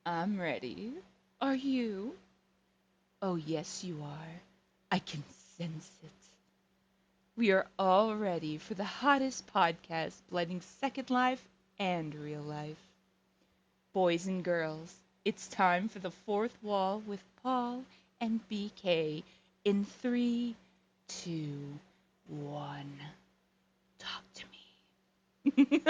I'm ready. Are you? Oh, yes, you are. I can sense it. We are all ready for the hottest podcast blending Second Life and real life. Boys and girls, it's time for the fourth wall with Paul and BK in three, two, one. Talk to me.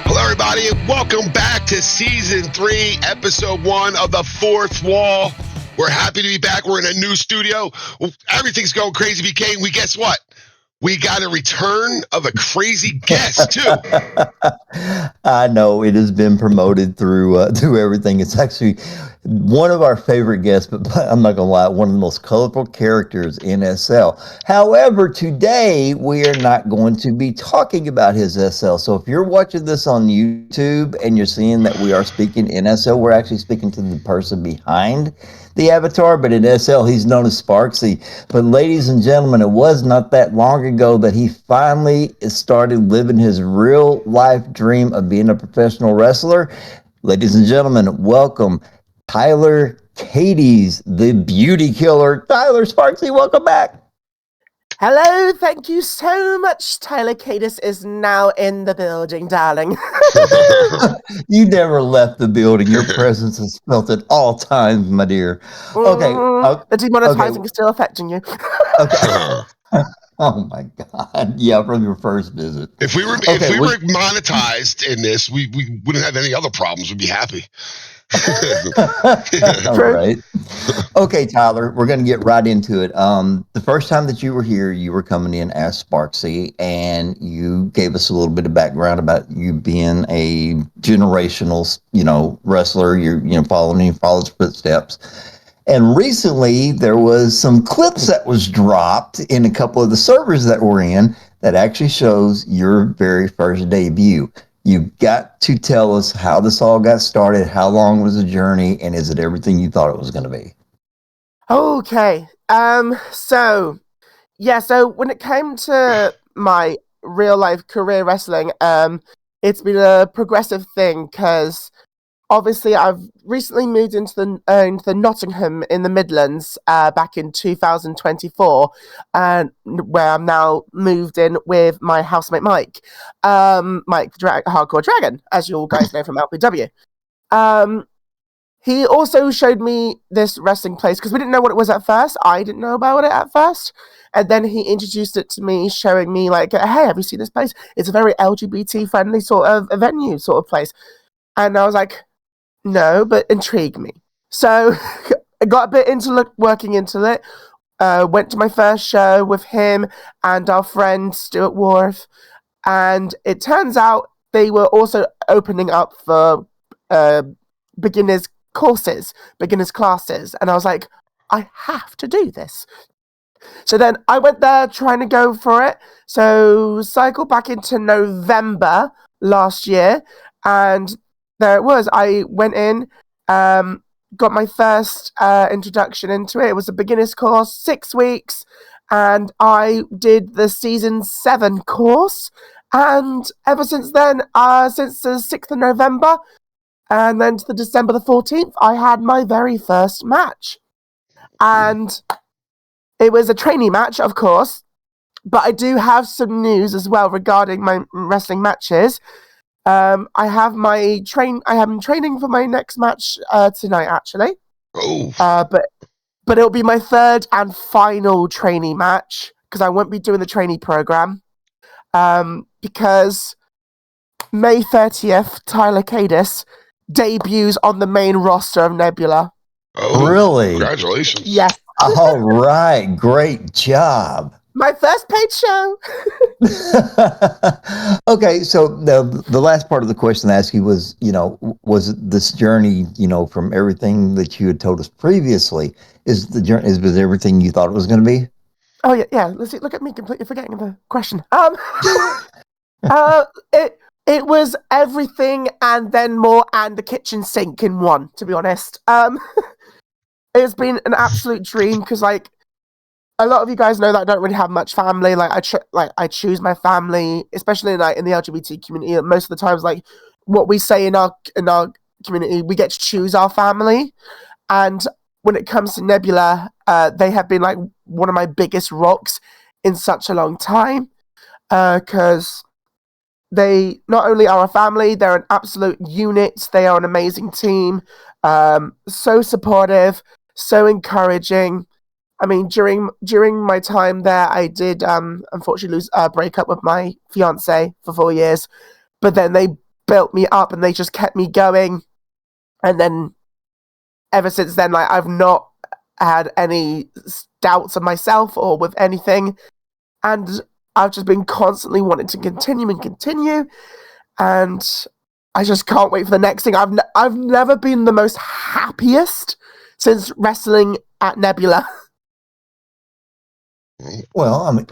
Hello, everybody, and welcome back to season 3, episode 1 of the Fourth Wall. We're happy to be back. We're in a new studio. Everything's going crazy. BK, we guess what? We got a return of a crazy guest too. I know it has been promoted through everything. It's actually one of our favorite guests, but I'm not gonna lie, one of the most colorful characters in SL. However, today we are not going to be talking about his SL. So if you're watching this on YouTube and you're seeing that we are speaking in SL, we're actually speaking to the person behind the avatar, but in SL he's known as Sparksy. But ladies and gentlemen, it was not that long ago that he finally started living his real life dream of being a professional wrestler. Ladies and gentlemen, welcome Tyler Caedes, the beauty killer. Tyler Sparksy, welcome back. Hello, thank you so much. Tyler Caedes is now in the building, darling. You never left the building. Your presence is felt at all times, my dear. Okay. The demonetizing is still affecting you. Okay. Oh my God! Yeah, from your first visit. If we were monetized in this, we wouldn't have any other problems. We'd be happy. All right. Okay, Tyler, we're going to get right into it. The first time that you were here, you were coming in as Sparksy, and you gave us a little bit of background about you being a generational, wrestler. You're, following in your father's footsteps. And recently, there was some clips that was dropped in a couple of the servers that we're in that actually shows your very first debut. You've got to tell us how this all got started, how long was the journey, and is it everything you thought it was going to be? Okay. So when it came to my real life career wrestling, it's been a progressive thing because obviously I've recently moved into the Nottingham in the Midlands back in 2024, and where I'm now moved in with my housemate Mike, Hardcore Dragon, as you all guys know from LPW. He also showed me this wrestling place because we didn't know what it was at first. I didn't know about it at first. And then he introduced it to me, showing me hey, have you seen this place? It's a very LGBT friendly sort of a venue sort of place. And I was like, no, but intrigue me. So I got a bit into working into it. Went to my first show with him and our friend Stuart Wharf. And it turns out they were also opening up for beginners classes, and I was like, I have to do this. So then I went there trying to go for it. So cycle back into November last year, and there it was. I went in, got my first introduction into it. It was a beginner's course, 6 weeks, and I did the season 7 course. And ever since then, since the 6th of November, and then to the December the 14th, I had my very first match. And it was a trainee match, of course, but I do have some news as well regarding my wrestling matches. I am training for my next match tonight, actually. Oh. But it'll be my third and final trainee match because I won't be doing the trainee program. Because May 30th, Tyler Caedes debuts on the main roster of Nebula. Oh, really? Congratulations. Yes. All right. Great job. My first paid show. Okay, so the last part of the question I asked you was, was this journey, from everything that you had told us previously, was everything you thought it was going to be? Oh yeah. Let's see. Look at me completely forgetting the question. It was everything and then more, and the kitchen sink in one, to be honest. It's been an absolute dream because, like, a lot of you guys know that I don't really have much family. Like, I choose my family, especially in the LGBT community. Most of the times, like, what we say in our community, we get to choose our family. And when it comes to Nebula, they have been like one of my biggest rocks in such a long time. Because they not only are a family, they're an absolute unit. They are an amazing team. So supportive, so encouraging. I mean, during my time there, I did unfortunately break up with my fiance for 4 years, but then they built me up and they just kept me going. And then ever since then, like, I've not had any doubts of myself or with anything, and I've just been constantly wanting to continue, and I just can't wait for the next thing. I've never been the most happiest since wrestling at Nebula. Well, I mean,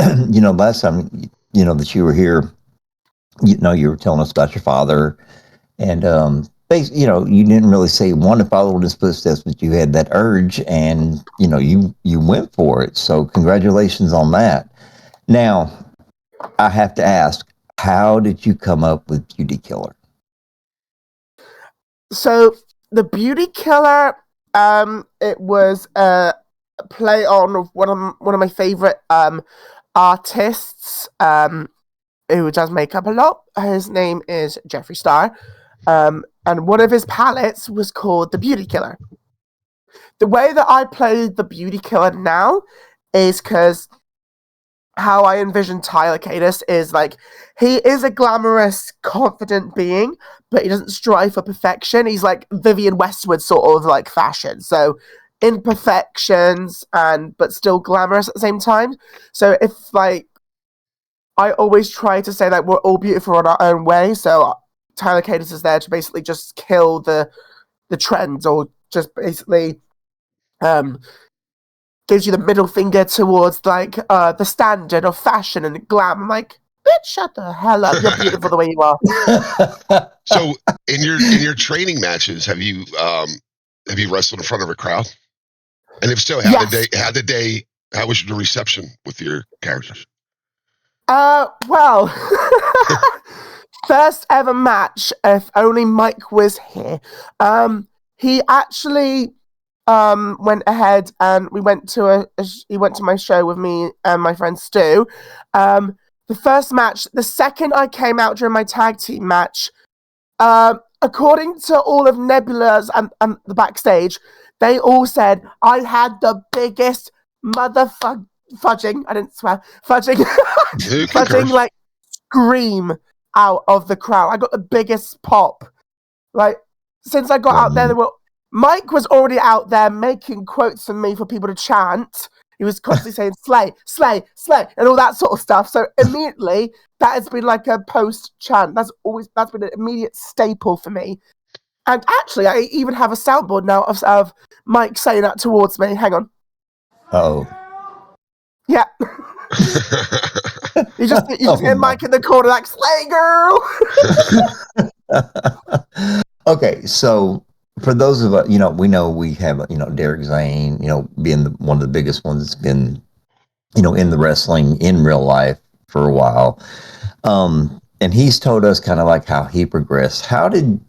last time, that you were here, you were telling us about your father, and you didn't really say you wanted to follow in his footsteps, but you had that urge, and you went for it. So congratulations on that. Now, I have to ask, how did you come up with Beauty Killer? So the Beauty Killer, it was a play on one of my favorite artists, who does makeup a lot. His name is Jeffree Star, and one of his palettes was called the Beauty Killer. The way that I play the Beauty Killer now is because how I envision Tyler Caedes is like, he is a glamorous, confident being, but he doesn't strive for perfection. He's like Vivienne Westwood sort of like fashion. So imperfections but still glamorous at the same time. So if like, I always try to say that we're all beautiful in our own way. So Tyler Caedes is there to basically just kill the trends, or just basically gives you the middle finger towards like the standard of fashion and glam. I'm like, bitch, shut the hell up. You're beautiful the way you are. So in your training matches, have you wrestled in front of a crowd? And if so, how Yes. how was the reception with your characters? Well, first ever match, if only Mike was here. He actually went ahead and he went to my show with me and my friend Stu. The first match, the second I came out during my tag team match, according to all of Nebula's and the backstage, they all said I had the biggest fudging. I didn't swear. Fudging, fudging like scream out of the crowd. I got the biggest pop. Like, since I got out there, Mike was already out there making quotes for me for people to chant. He was constantly saying slay, slay, slay, and all that sort of stuff. So immediately, that has been like a post chant. That's been an immediate staple for me. And actually, I even have a soundboard now of Mike saying that towards me. Hang on. Oh. Yeah. You just hear Mike in the corner like, slay, girl. Okay, so for those of us, we know we have, Derek Zane, being one of the biggest ones that's been, in the wrestling in real life for a while. And he's told us kind of like how he progressed. How did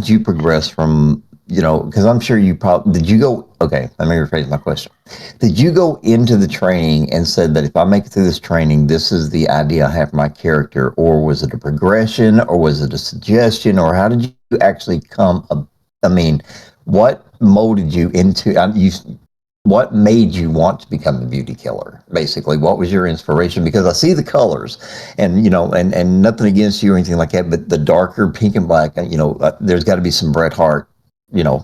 you progress from, because I'm sure you probably, did you go, okay, let me rephrase my question. Did you go into the training and said that if I make it through this training, this is the idea I have for my character, or was it a progression, or was it a suggestion, or how did you actually what molded you into, what made you want to become the Beauty Killer? Basically, what was your inspiration? Because I see the colors, and and nothing against you or anything like that, but the darker pink and black, there's got to be some Bret Hart,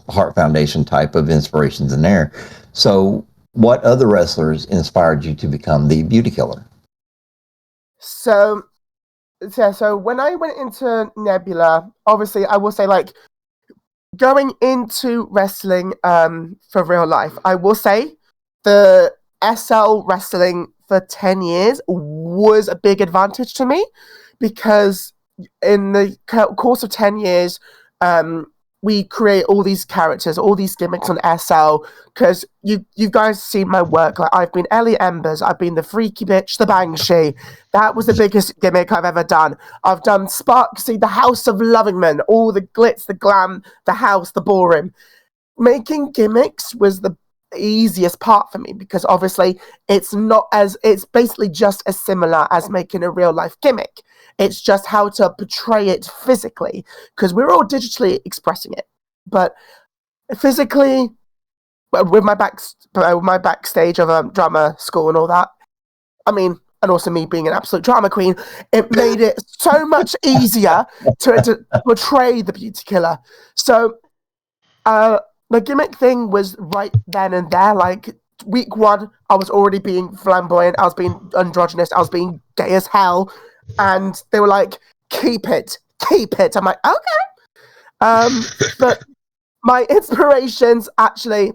Hart Foundation type of inspirations in there. So, what other wrestlers inspired you to become the Beauty Killer? So when I went into Nebula, obviously, I will say, like, going into wrestling for real life, I will say the SL wrestling for 10 years was a big advantage to me, because in the course of 10 years, we create all these characters, all these gimmicks on SL, because you guys seen my work. Like, I've been Ellie Embers, I've been the freaky bitch, the Banshee. That was the biggest gimmick I've ever done. I've done Sparksy, the House of Lovingman, all the glitz, the glam, the house, the ballroom. Making gimmicks was the easiest part for me, because obviously it's basically just as similar as making a real life gimmick. It's just how to portray it physically, because we're all digitally expressing it, but physically, with my backstage of drama school and all that, I mean, and also me being an absolute drama queen, it made it so much easier to portray the beauty killer. So the gimmick thing was right then and there. Like, week one, I was already being flamboyant, I was being androgynous, I was being gay as hell, and they were like, keep it. I'm like, okay. But my inspirations actually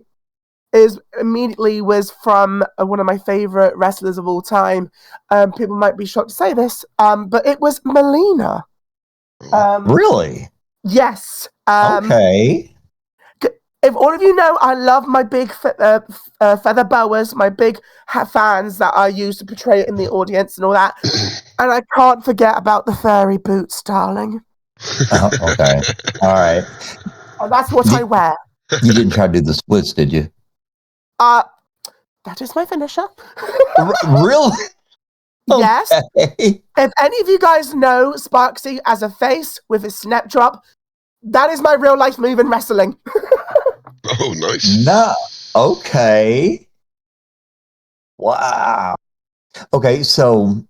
was from one of my favorite wrestlers of all time. People might be shocked to say this, but it was Melina. Really? Yes. Okay. If all of you know, I love my big feather boas, my big fans that I use to portray it in the audience and all that. And I can't forget about the furry boots, darling. Okay. All right. And that's what I wear. You didn't try to do the splits, did you? That is my finisher. Really? Yes. Okay. If any of you guys know Sparksy as a face with his snap drop, that is my real life move in wrestling. Oh, nice. No. Okay. Wow. Okay, so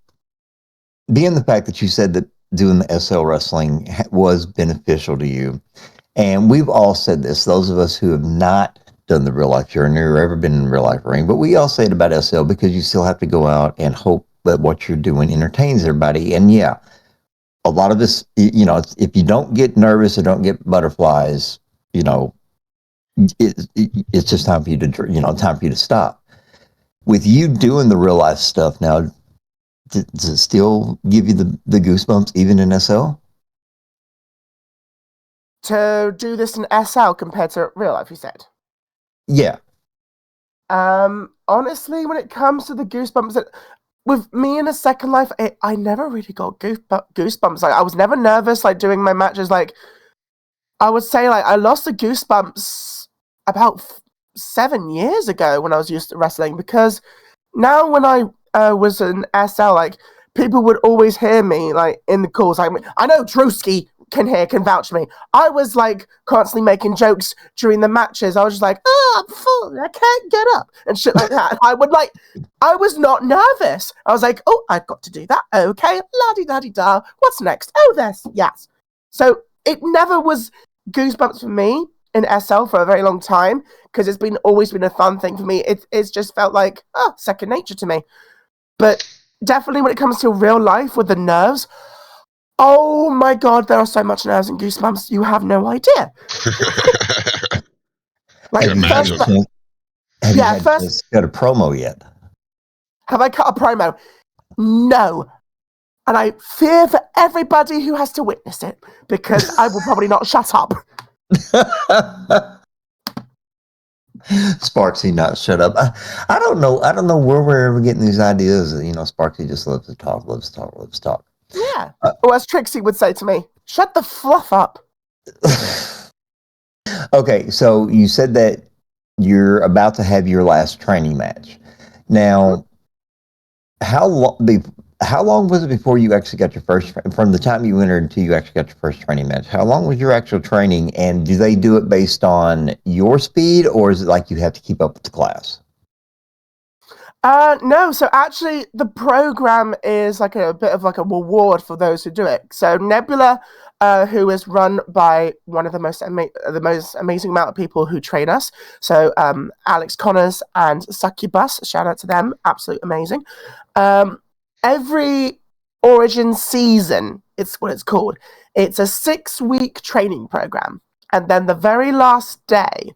being the fact that you said that doing the SL wrestling was beneficial to you, and we've all said this, those of us who have not done the real life journey or ever been in a real life ring, but we all say it about SL because you still have to go out and hope that what you're doing entertains everybody. And yeah, a lot of this, if you don't get nervous or don't get butterflies, it's just time for you to stop. With you doing the real life stuff now, does it still give you the goosebumps even in SL? To do this in SL compared to real life, you said? Yeah. Honestly, when it comes to the goosebumps, with me in a second life, I never really got goosebumps. Like, I was never nervous, like, doing my matches. Like, I would say, like, I lost the goosebumps about 7 years ago when I was used to wrestling, because now when I was in SL, like, people would always hear me, like, in the calls. Like, I know Drewski can vouch for me. I was, like, constantly making jokes during the matches. I was just like, I'm full, I can't get up, and shit like that. I was not nervous. I was like, oh, I've got to do that. Okay, la-di-da-di-da. What's next? Oh, yes. So it never was goosebumps for me in SL for a very long time, because it's always been a fun thing for me. It's just felt like second nature to me. But definitely when it comes to real life with the nerves, oh my god, there are so much nerves and goosebumps. You have no idea. Like, Have you had a chance to cut a promo yet? Have I cut a promo? No. And I fear for everybody who has to witness it, because I will probably not shut up. Sparksy not shut up. I don't know where we're ever getting these ideas. Sparksy just loves to talk. Yeah. Or as Trixie would say to me, shut the fluff up. Okay, so you said that you're about to have your last training match. Now, how long was it before you actually got your first, from the time you entered until you actually got your first training match? How long was your actual training, and do they do it based on your speed, or is it like you have to keep up with the class? No, so actually the program is like a bit of like a reward for those who do it. So Nebula, who is run by one of the most amazing amount of people who train us. So Alex Connors and Succubus, shout out to them, absolutely amazing. Every Origin season, it's what it's called. It's a 6-week training program, and then the very last day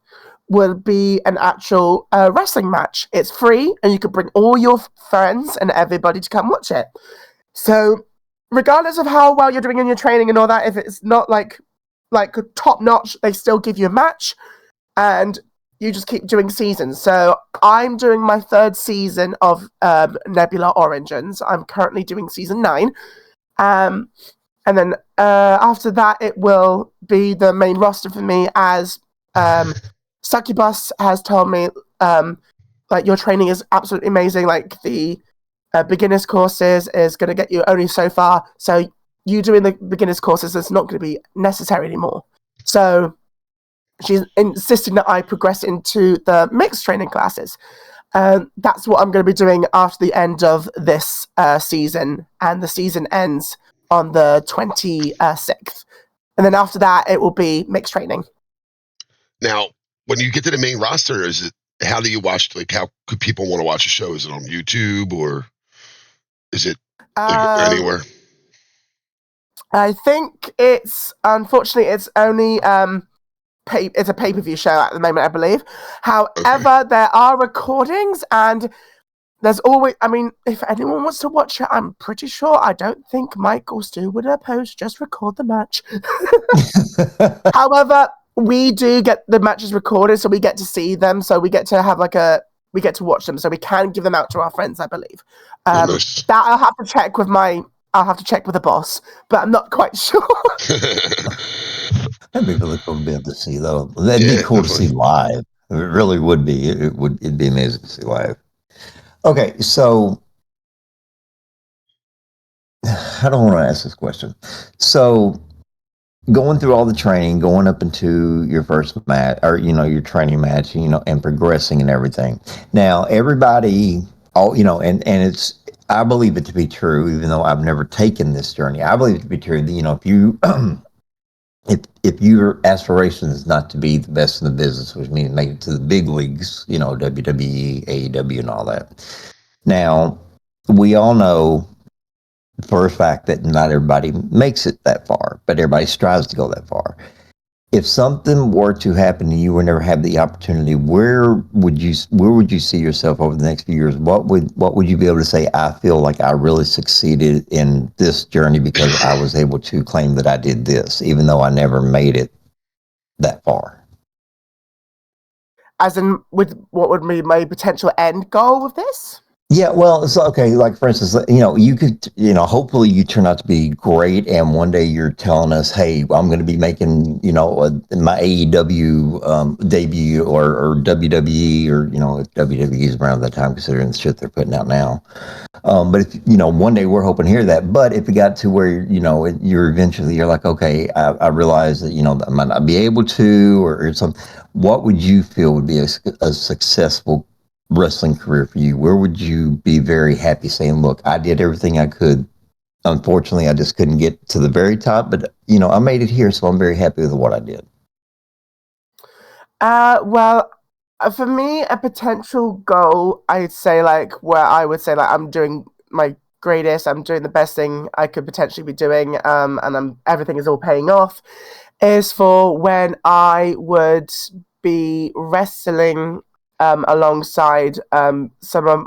will be an actual wrestling match. It's free, and you can bring all your friends and everybody to come watch it. So regardless of how well you're doing in your training and all that, if it's not like top notch, they still give you a match, and you just keep doing seasons. So I'm doing my 3rd season of Nebula Origins. I'm currently doing season 9. And then after that, it will be the main roster for me, as Succubus has told me, like, your training is absolutely amazing. Like, the beginners courses is going to get you only so far. So you doing the beginners courses is not going to be necessary anymore. So she's insisting that I progress into the mixed training classes. That's what I'm going to be doing after the end of this season, and the season ends on the 26th. And then after that, it will be mixed training. Now, when you get to the main roster, is it, how do you watch, like, how could people want to watch a show? Is it on YouTube, or is it anywhere? I think unfortunately, it's only it's a pay-per-view show at the moment, I believe. However, there are recordings, and there's always, I mean, if anyone wants to watch it, I'm pretty sure, I don't think Mike or Stu would oppose just record the match. However, we do get the matches recorded, so we get to see them, so we get to have we get to watch them, so we can give them out to our friends, I believe. Nice. That I'll have to check with the boss, but I'm not quite sure. That'd be really cool to be able to see, though. That'd be cool definitely. to see live. It really would be. It'd be amazing to see live. Okay, so I don't want to ask this question. So, going through all the training, going up into your first match, or your training match, and progressing and everything. Now, everybody, and it's, I believe it to be true, even though I've never taken this journey. I believe it to be true that if you if your aspiration is not to be the best in the business, which means make it to the big leagues, WWE, AEW, and all that. Now, we all know for a fact that not everybody makes it that far, but everybody strives to go that far. If something were to happen and you would never have the opportunity, where would you see yourself over the next few years? What would you be able to say, I feel like I really succeeded in this journey because I was able to claim that I did this, even though I never made it that far? As in, with what would be my potential end goal with this? Yeah, well, it's okay. Like, for instance, you could, hopefully you turn out to be great, and one day you're telling us, "Hey, I'm going to be making, my AEW debut or WWE, or if WWE is around that time, considering the shit they're putting out now." But if one day we're hoping to hear that. But if it got to where you're like, okay, I realize that I might not be able to, or something. What would you feel would be a successful wrestling career for you? Where would you be very happy saying, look, I did everything I could. Unfortunately, I just couldn't get to the very top, but I made it here, so I'm very happy with what I did. Well, for me, a potential goal, I'd say, where I would say, I'm doing my greatest, I'm doing the best thing I could potentially be doing, and everything is all paying off, is for when I would be wrestling alongside some of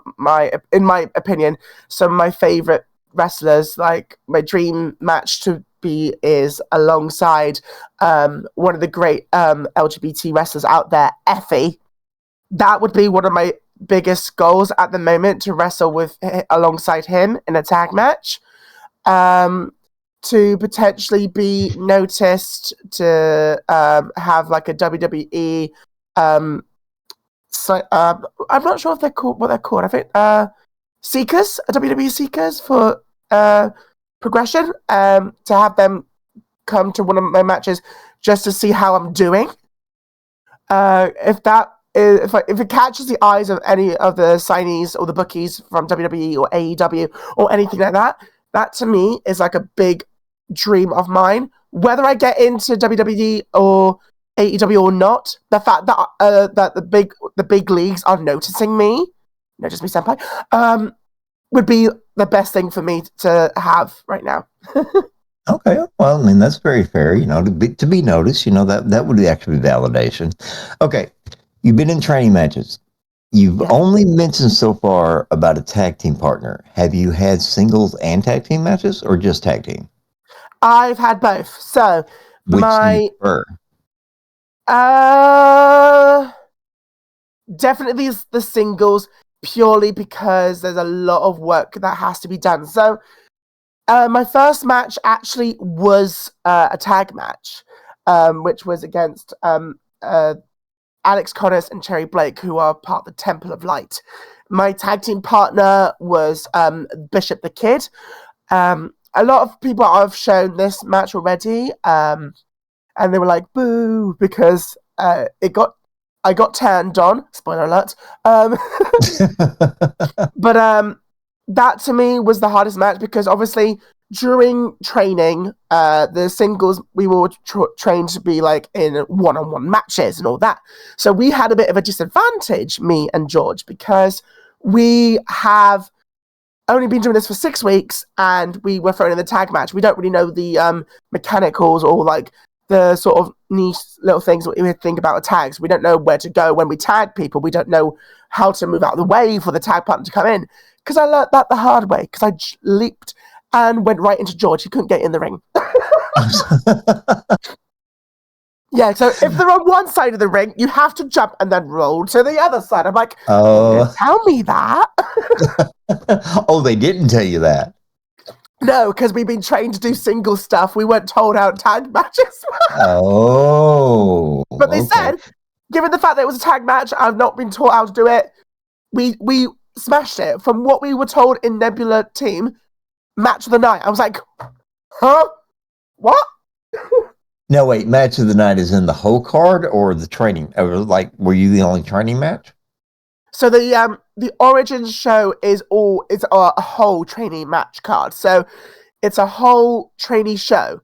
in my opinion, some of my favorite wrestlers. Like, my dream match to be is alongside one of the great LGBT wrestlers out there, Effie. That would be one of my biggest goals at the moment, to wrestle alongside him in a tag match. To potentially be noticed, to have like a WWE I'm not sure if they're called what they're called. I think Seekers, WWE Seekers for progression. To have them come to one of my matches just to see how I'm doing. If it catches the eyes of any of the signees or the bookies from WWE or AEW or anything like that, that to me is like a big dream of mine. Whether I get into WWE or AEW or not, the fact that that the big leagues are noticing me, notice me senpai, would be the best thing for me to have right now. Okay, well, I mean, that's very fair. To be noticed, that would actually be validation. Okay, you've been in training matches. You've Yeah. only mentioned so far about a tag team partner. Have you had singles and tag team matches, or just tag team? I've had both. So Which do you my prefer? uh definitely the singles, purely because there's a lot of work that has to be done. So my first match actually was a tag match, which was against Alex Connors and Cherry Blake, who are part of the Temple of Light. My tag team partner was Bishop the Kid. A lot of people have shown this match already, and they were like, boo, because I got turned on. Spoiler alert. But that to me was the hardest match because obviously during training, the singles we were trained to be like in one-on-one matches and all that. So we had a bit of a disadvantage, me and George, because we have only been doing this for 6 weeks and we were thrown in the tag match. We don't really know the mechanicals or like the sort of niche little things that we think about tags. We don't know where to go when we tag people. We don't know how to move out of the way for the tag partner to come in. Because I learnt that the hard way. Because I leaped and went right into George. He couldn't get in the ring. Yeah, so if they're on one side of the ring, you have to jump and then roll to the other side. I'm like, they didn't tell me that. Oh, they didn't tell you that. No, because we've been trained to do single stuff. We weren't told how tag matches. Oh, But they okay. said, given the fact that it was a tag match, I've not been taught how to do it. We smashed it. From what we were told in Nebula Team, match of the night. I was like, huh? What? No, wait. Match of the night is in the whole card or the training? Or like, were you the only training match? So the Origins show is a whole training match card. So it's a whole trainee show.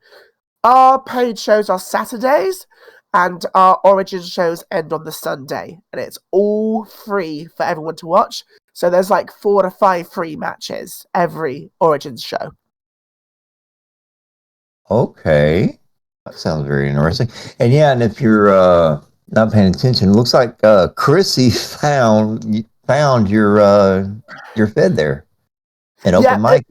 Our paid shows are Saturdays, and our Origins shows end on the Sunday, and it's all free for everyone to watch. So there's like 4 to 5 free matches every Origins show. Okay. That sounds very interesting. And yeah, and if you're not paying attention, it looks like Chrissy found your fed there. An Yeah, open mic.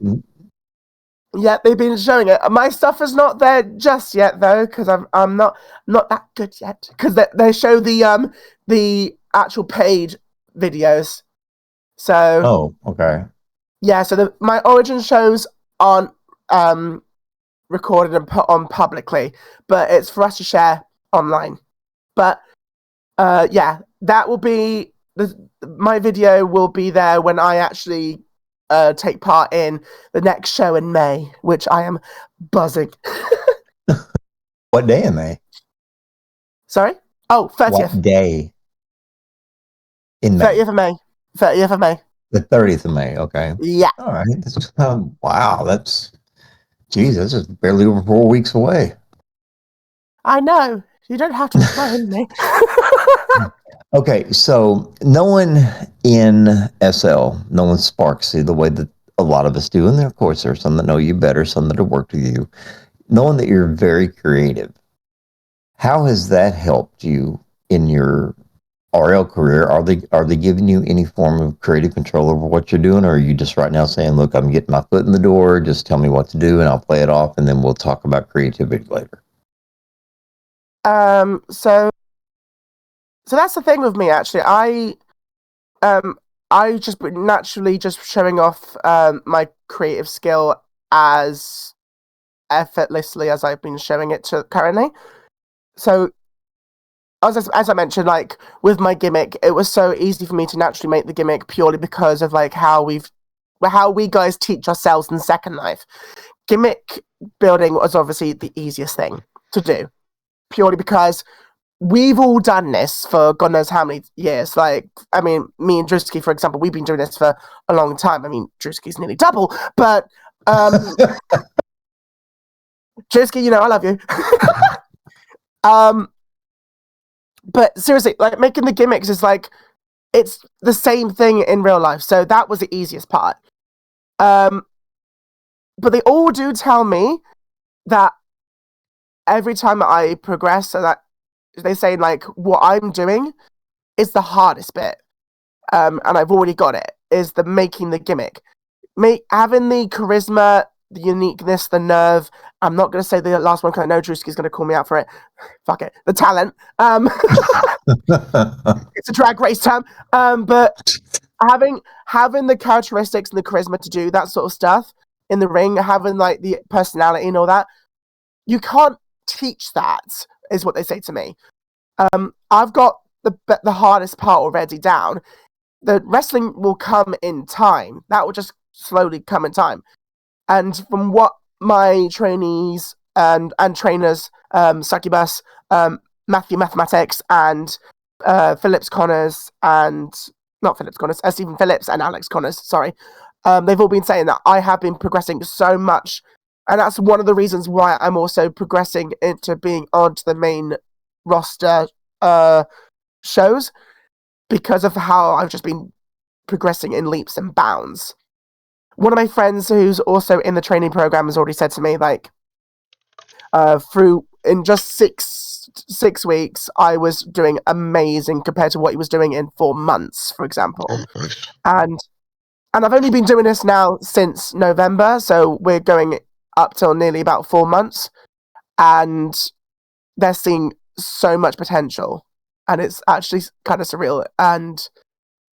yeah, they've been showing it. My stuff is not there just yet though, because I'm not that good yet. Because they show the actual paid videos. So Oh, okay. yeah, so my origin shows aren't recorded and put on publicly, but it's for us to share online. But yeah, that will be my video will be there when I actually take part in the next show in May, which I am buzzing. What day am I? Sorry? Oh, 30th. What day in May? 30th of May. 30th of May. The 30th of May. Okay. Yeah. All right. Wow. Geez, that's just barely over 4 weeks away. I know. You don't have to remind me. Okay, so no one in SL, no one Sparksy the way that a lot of us do, and there, of course, there are some that know you better, some that have worked with you. Knowing that you're very creative, how has that helped you in your RL career? Are they giving you any form of creative control over what you're doing, or are you just right now saying, "Look, I'm getting my foot in the door. Just tell me what to do, and I'll play it off, and then we'll talk about creativity later." So that's the thing with me actually. I just naturally just showing off my creative skill as effortlessly as I've been showing it to currently. So as I mentioned, like with my gimmick, it was so easy for me to naturally make the gimmick purely because of like how we guys teach ourselves in Second Life. Gimmick building was obviously the easiest thing to do, purely because we've all done this for God knows how many years. Like, I mean, me and Drewski, for example, we've been doing this for a long time. I mean, Drewski's nearly double, but Drewski, I love you. But seriously, like making the gimmicks is like it's the same thing in real life. So that was the easiest part. But they all do tell me that every time I progress, so that they say like what I'm doing is the hardest bit. and I've already got it, is the making the gimmick. Having the charisma, the uniqueness, the nerve. I'm not going to say the last one because I know Drewski's going to call me out for it. Fuck it. The talent. It's a drag race term. But having the characteristics and the charisma to do that sort of stuff in the ring, having like the personality and all that, you can't teach that, is what they say to me. I've got the hardest part already down. The wrestling will come in time. That will just slowly come in time. And from what my trainees and trainers, Succubus, Matthew Mathematics, and Phillips Connors, and not Phillips Connors, Stephen Phillips and Alex Connors, sorry, they've all been saying that I have been progressing so much. And that's one of the reasons why I'm also progressing into being onto the main roster shows, because of how I've just been progressing in leaps and bounds. One of my friends who's also in the training program has already said to me, like, through in just six weeks, I was doing amazing compared to what he was doing in 4 months, for example. And I've only been doing this now since November, so we're going up till nearly about 4 months, and they're seeing so much potential, and it's actually kind of surreal and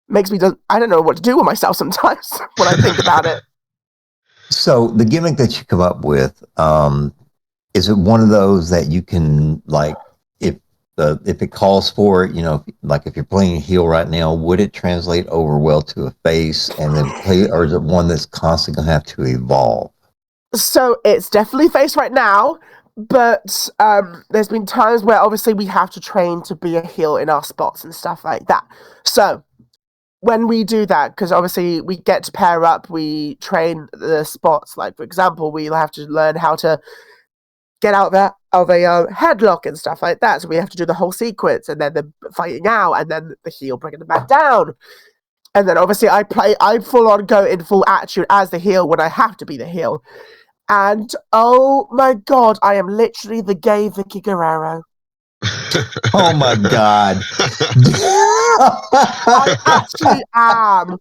makes me I don't know what to do with myself sometimes when I think about it. So the gimmick that you come up with, is it one of those that you can, like, if it calls for it, you know, like if you're playing a heel right now, would it translate over well to a face and then play, or is it one that's constantly going to have to evolve? So it's definitely face right now, but there's been times where obviously we have to train to be a heel in our spots and stuff like that. So when we do that, because obviously we get to pair up, we train the spots. Like, for example, we'll have to learn how to get out of a headlock and stuff like that. So we have to do the whole sequence, and then the fighting out, and then the heel bringing them back down. And then obviously I full on go in full attitude as the heel when I have to be the heel. And oh my God, I am literally the gay Vicky Guerrero. Oh my God. I actually am.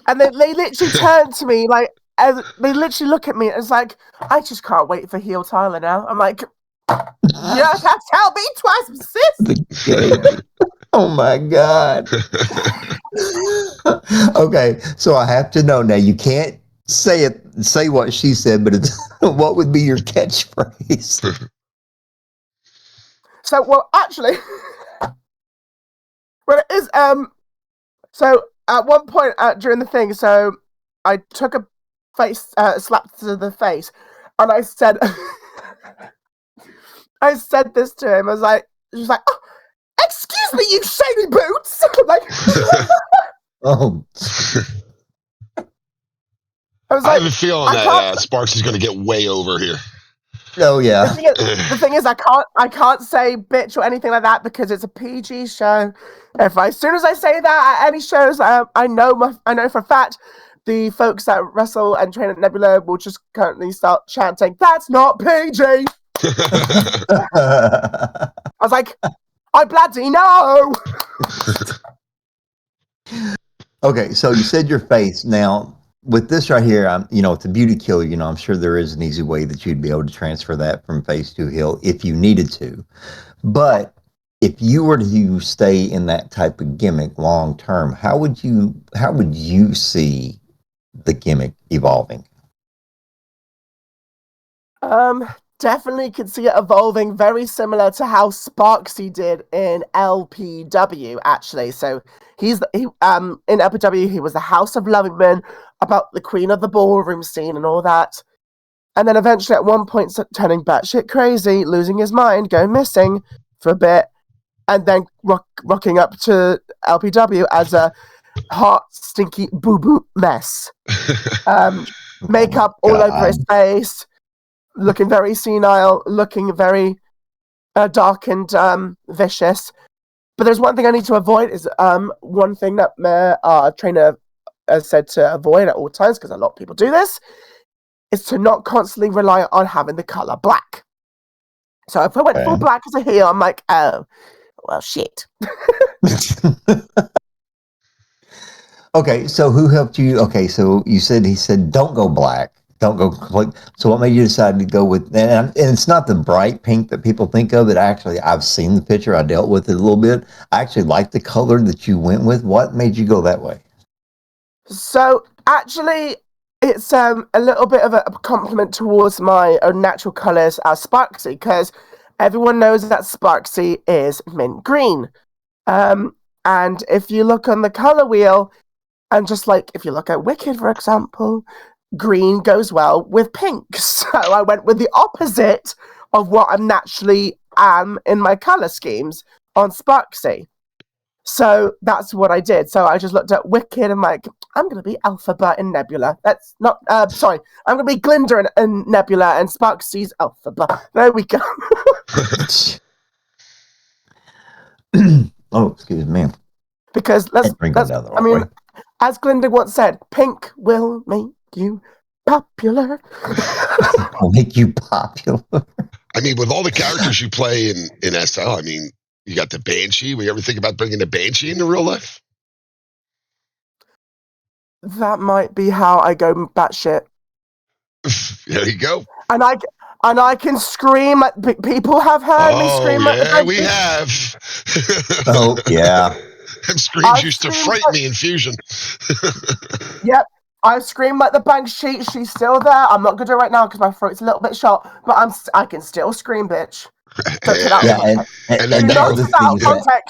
And they literally turn to me, like, and they literally look at me and it's like, I just can't wait for heel Tyler now. I'm like, you don't have to tell me twice, sis. Oh my God. Okay, so I have to know now. You can't say what she said, but what would be your catchphrase? So, well, actually, well, it is, so at one point during the thing, so I took a face slap to the face, and I said, I said this to him. I was like, she was like, oh, excuse me, you shady boots. Like, oh. I have a feeling that Sparksy's going to get way over here. Oh yeah. The thing is, I can't say bitch or anything like that because it's a PG show. As soon as I say that at any shows, I know for a fact the folks that wrestle and train at Nebula will just currently start chanting, "That's not PG." I was like, I bloody know. Okay, so you said your face. Now, with this right here, it's a beauty killer. I'm sure there is an easy way that you'd be able to transfer that from face to heel if you needed to. But if you were to stay in that type of gimmick long term, how would you see the gimmick evolving? Definitely could see it evolving very similar to how Sparksy did in LPW, actually. So in LPW, he was the House of Lovingman, about the queen of the ballroom scene and all that. And then eventually at one point turning batshit crazy, losing his mind, going missing for a bit, and then rocking up to LPW as a hot, stinky boo-boo mess. Makeup all over his face, looking very senile, looking very dark and vicious. But there's one thing I need to avoid is one thing that our trainer has said to avoid at all times, because a lot of people do this, is to not constantly rely on having the color black. So if I went full black as a heel, I'm like, oh, well, shit. Okay, so who helped you? Okay, so he said don't go black, don't go complete. So what made you decide to go with? And it's not the bright pink that people think of. It actually, I've seen the picture. I dealt with it a little bit. I actually like the color that you went with. What made you go that way? So actually, it's a little bit of a compliment towards my own natural colours as Sparksy, because everyone knows that Sparksy is mint green. And if you look on the colour wheel, and just like if you look at Wicked, for example, green goes well with pink. So I went with the opposite of what I naturally am in my colour schemes on Sparksy. So that's what I did. So I just looked at Wicked and like, I'm going to be Alphaba and Nebula. That's not, sorry, I'm going to be Glinda and Nebula and Sparksy's Alphaba. There we go. Oh, excuse me. Because Bring them down the I wrong mean, way. as Glinda once said, pink will make you popular. Will make you popular. I mean, with all the characters you play in SL, I mean, you got the Banshee. We ever think about bringing the Banshee into real life? That might be how I go batshit. There you go. And I can scream. People have heard me Oh scream. yeah, we have. Oh yeah. Them screams I've used to screamed. frighten me in Fusion. Yep. I scream like the bank sheet. She's still there. I'm not gonna do it right now because my throat's a little bit shot. But I can still scream, bitch. Don't take that out of Yeah, context. And and Do the not other take that out thing of is that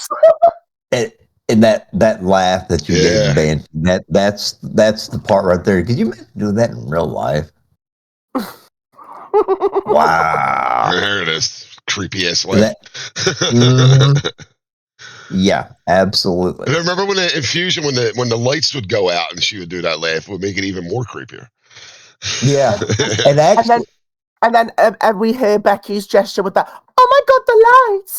context. and that laugh that you gave the yeah, band, that's the part right there. Could you imagine doing that in real life? Wow. there it is. Creepy ass laugh. That mhm. Yeah, absolutely. And I remember when in Fusion when the lights would go out and she would do that laugh, it would make it even more creepier. Yeah, and and actually, then and we hear Becky's gesture with that. Oh my god, the lights!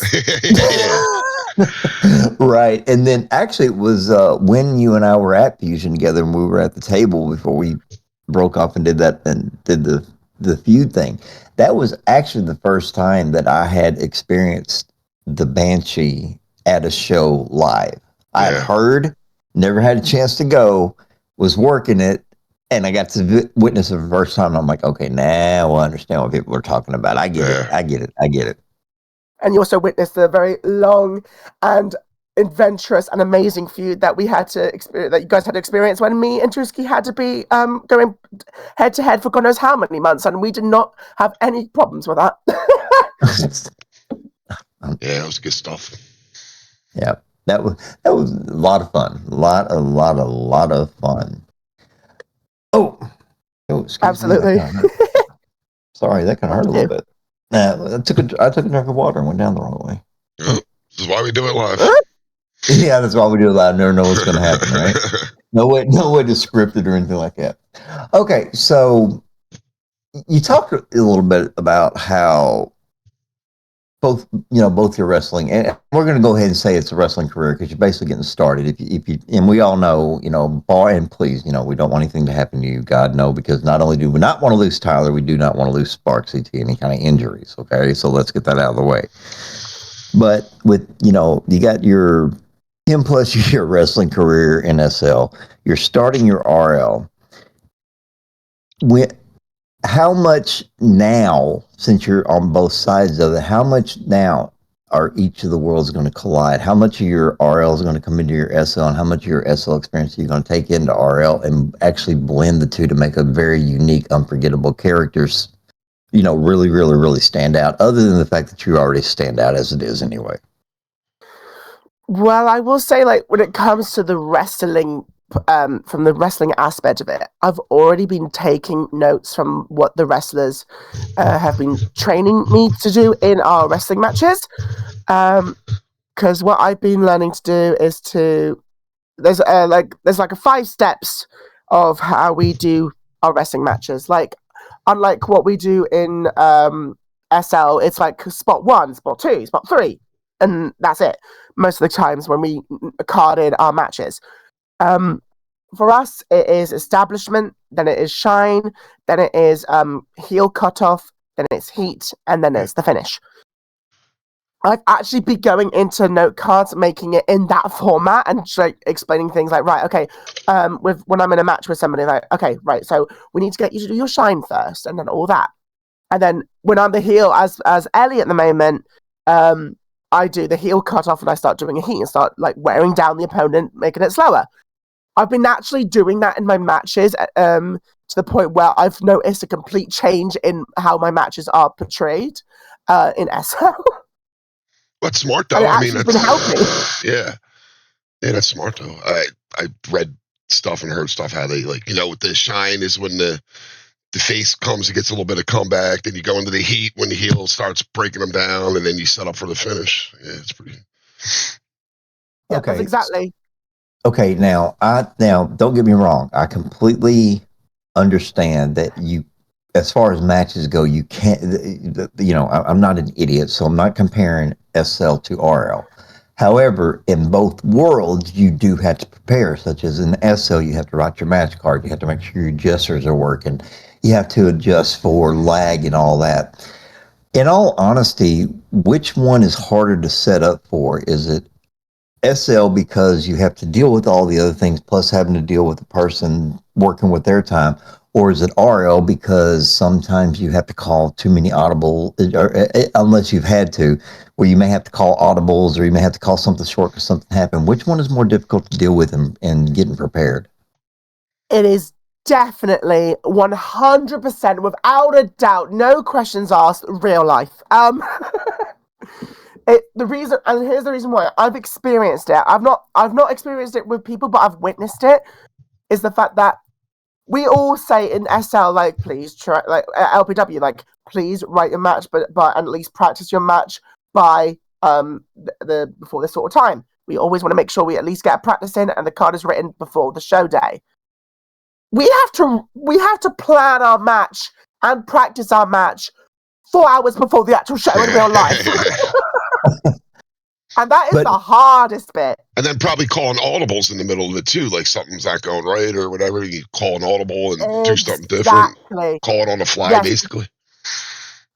Yeah. right. And then actually, it was when you and I were at Fusion together, and we were at the table before we broke off and did that and did the feud thing. That was actually the first time that I had experienced the Banshee at a show live. I had Yeah. heard, never had a chance to go, was working it, and I got to witness it for the first time. And I'm like, okay, now I understand what people are talking about. I get it. Yeah. I get it. I get it. And you also witnessed the very long and adventurous and amazing feud that we had to experience, that you guys had to experience when me and Drewski had to be going head to head for God knows how many months, and we did not have any problems with that. Yeah, it was good stuff. Yeah, that was a lot of fun. A lot of fun. Oh, excuse Absolutely. me. Sorry, that kind of hurt a little bit. I took a drink of water and went down the wrong way. This is why we do it live. Yeah, that's why we do it loud. Never know what's going to happen, right? No way to script it or anything like that. Okay, so you talked a little bit about how both your wrestling, and we're going to go ahead and say it's a wrestling career because you're basically getting started. If you, and we all know, and please, we don't want anything to happen to you, God, no, because not only do we not want to lose Tyler, we do not want to lose Sparksy to any kind of injuries. Okay, so let's get that out of the way. But with you got your 10+ year wrestling career in SL, you're starting your RL. How much now, since you're on both sides of it, how much now are each of the worlds going to collide? How much of your RL is going to come into your SL, and how much of your SL experience are you going to take into RL and actually blend the two to make a very unique, unforgettable characters, really, really, really stand out, other than the fact that you already stand out as it is anyway? Well, I will say, like, when it comes to the wrestling, from the wrestling aspect of it, I've already been taking notes from what the wrestlers have been training me to do in our wrestling matches. Because what I've been learning to do is there's like a 5 steps of how we do our wrestling matches. Like, unlike what we do in SL, it's like spot 1, spot 2, spot 3, and that's it. Most of the times when we card in our matches. For us, it is establishment, then it is shine, then it is heel cutoff, then it's heat, and then it's the finish. I've actually been going into note cards, making it in that format, and like explaining things like, right, okay, with when I'm in a match with somebody, like, okay, right, so we need to get you to do your shine first, and then all that, and then when I'm the heel as Ellie at the moment, I do the heel cut off and I start doing a heat and start like wearing down the opponent, making it slower. I've been naturally doing that in my matches, to the point where I've noticed a complete change in how my matches are portrayed in SL. That's smart And though. it I mean, actually has been helping. yeah, that's smart though. I read stuff and heard stuff how they like, with the shine is when the face comes, it gets a little bit of comeback. Then you go into the heat when the heel starts breaking them down, and then you set up for the finish. Yeah, it's pretty. Yeah, Okay. that's exactly. Okay, now don't get me wrong. I completely understand that as far as matches go, you can't. I'm not an idiot, so I'm not comparing SL to RL. However, in both worlds, you do have to prepare. Such as in SL, you have to write your match card. You have to make sure your gestures are working. You have to adjust for lag and all that. In all honesty, which one is harder to set up for? Is it SL because you have to deal with all the other things plus having to deal with the person working with their time? Or is it RL because sometimes you have to call too many audible, unless you've had to, where you may have to call audibles or you may have to call something short because something happened? Which one is more difficult to deal with and getting prepared? It is definitely 100% without a doubt, no questions asked, real life. The reason, and here's the reason why I've experienced it. I've not experienced it with people, but I've witnessed it. Is the fact that we all say in SL, like, please try, like LPW, like, please write your match, but at least practice your match by the before this sort of time. We always want to make sure we at least get a practice in, and the card is written before the show day. We have to plan our match and practice our match 4 hours before the actual show in real life. And that is the hardest bit. And then probably calling audibles in the middle of it too, like something's not going right or whatever. You call an audible and do something different. Call it on the fly, basically.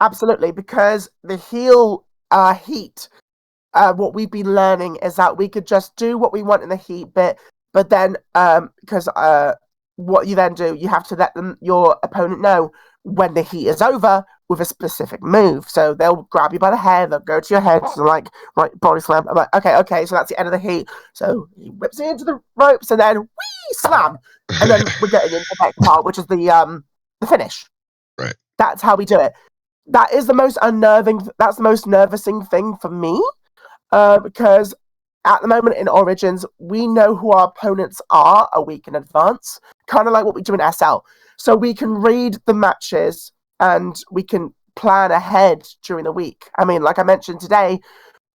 Absolutely, because the heel heat, what we've been learning is that we could just do what we want in the heat bit, but then because what you then do, you have to let your opponent know when the heat is over with a specific move. So they'll grab you by the hair, they'll go to your head, so like, right, body slam. I'm like, okay, so that's the end of the heat. So he whips it into the ropes and then whee, slam. And then we're getting into the next part, which is the finish. Right. That's how we do it. That is the most unnerving, that's the most nervousing thing for me. Because at the moment in Origins, we know who our opponents are a week in advance, kind of like what we do in SL. So we can read the matches and we can plan ahead during the week. I mean, like I mentioned today,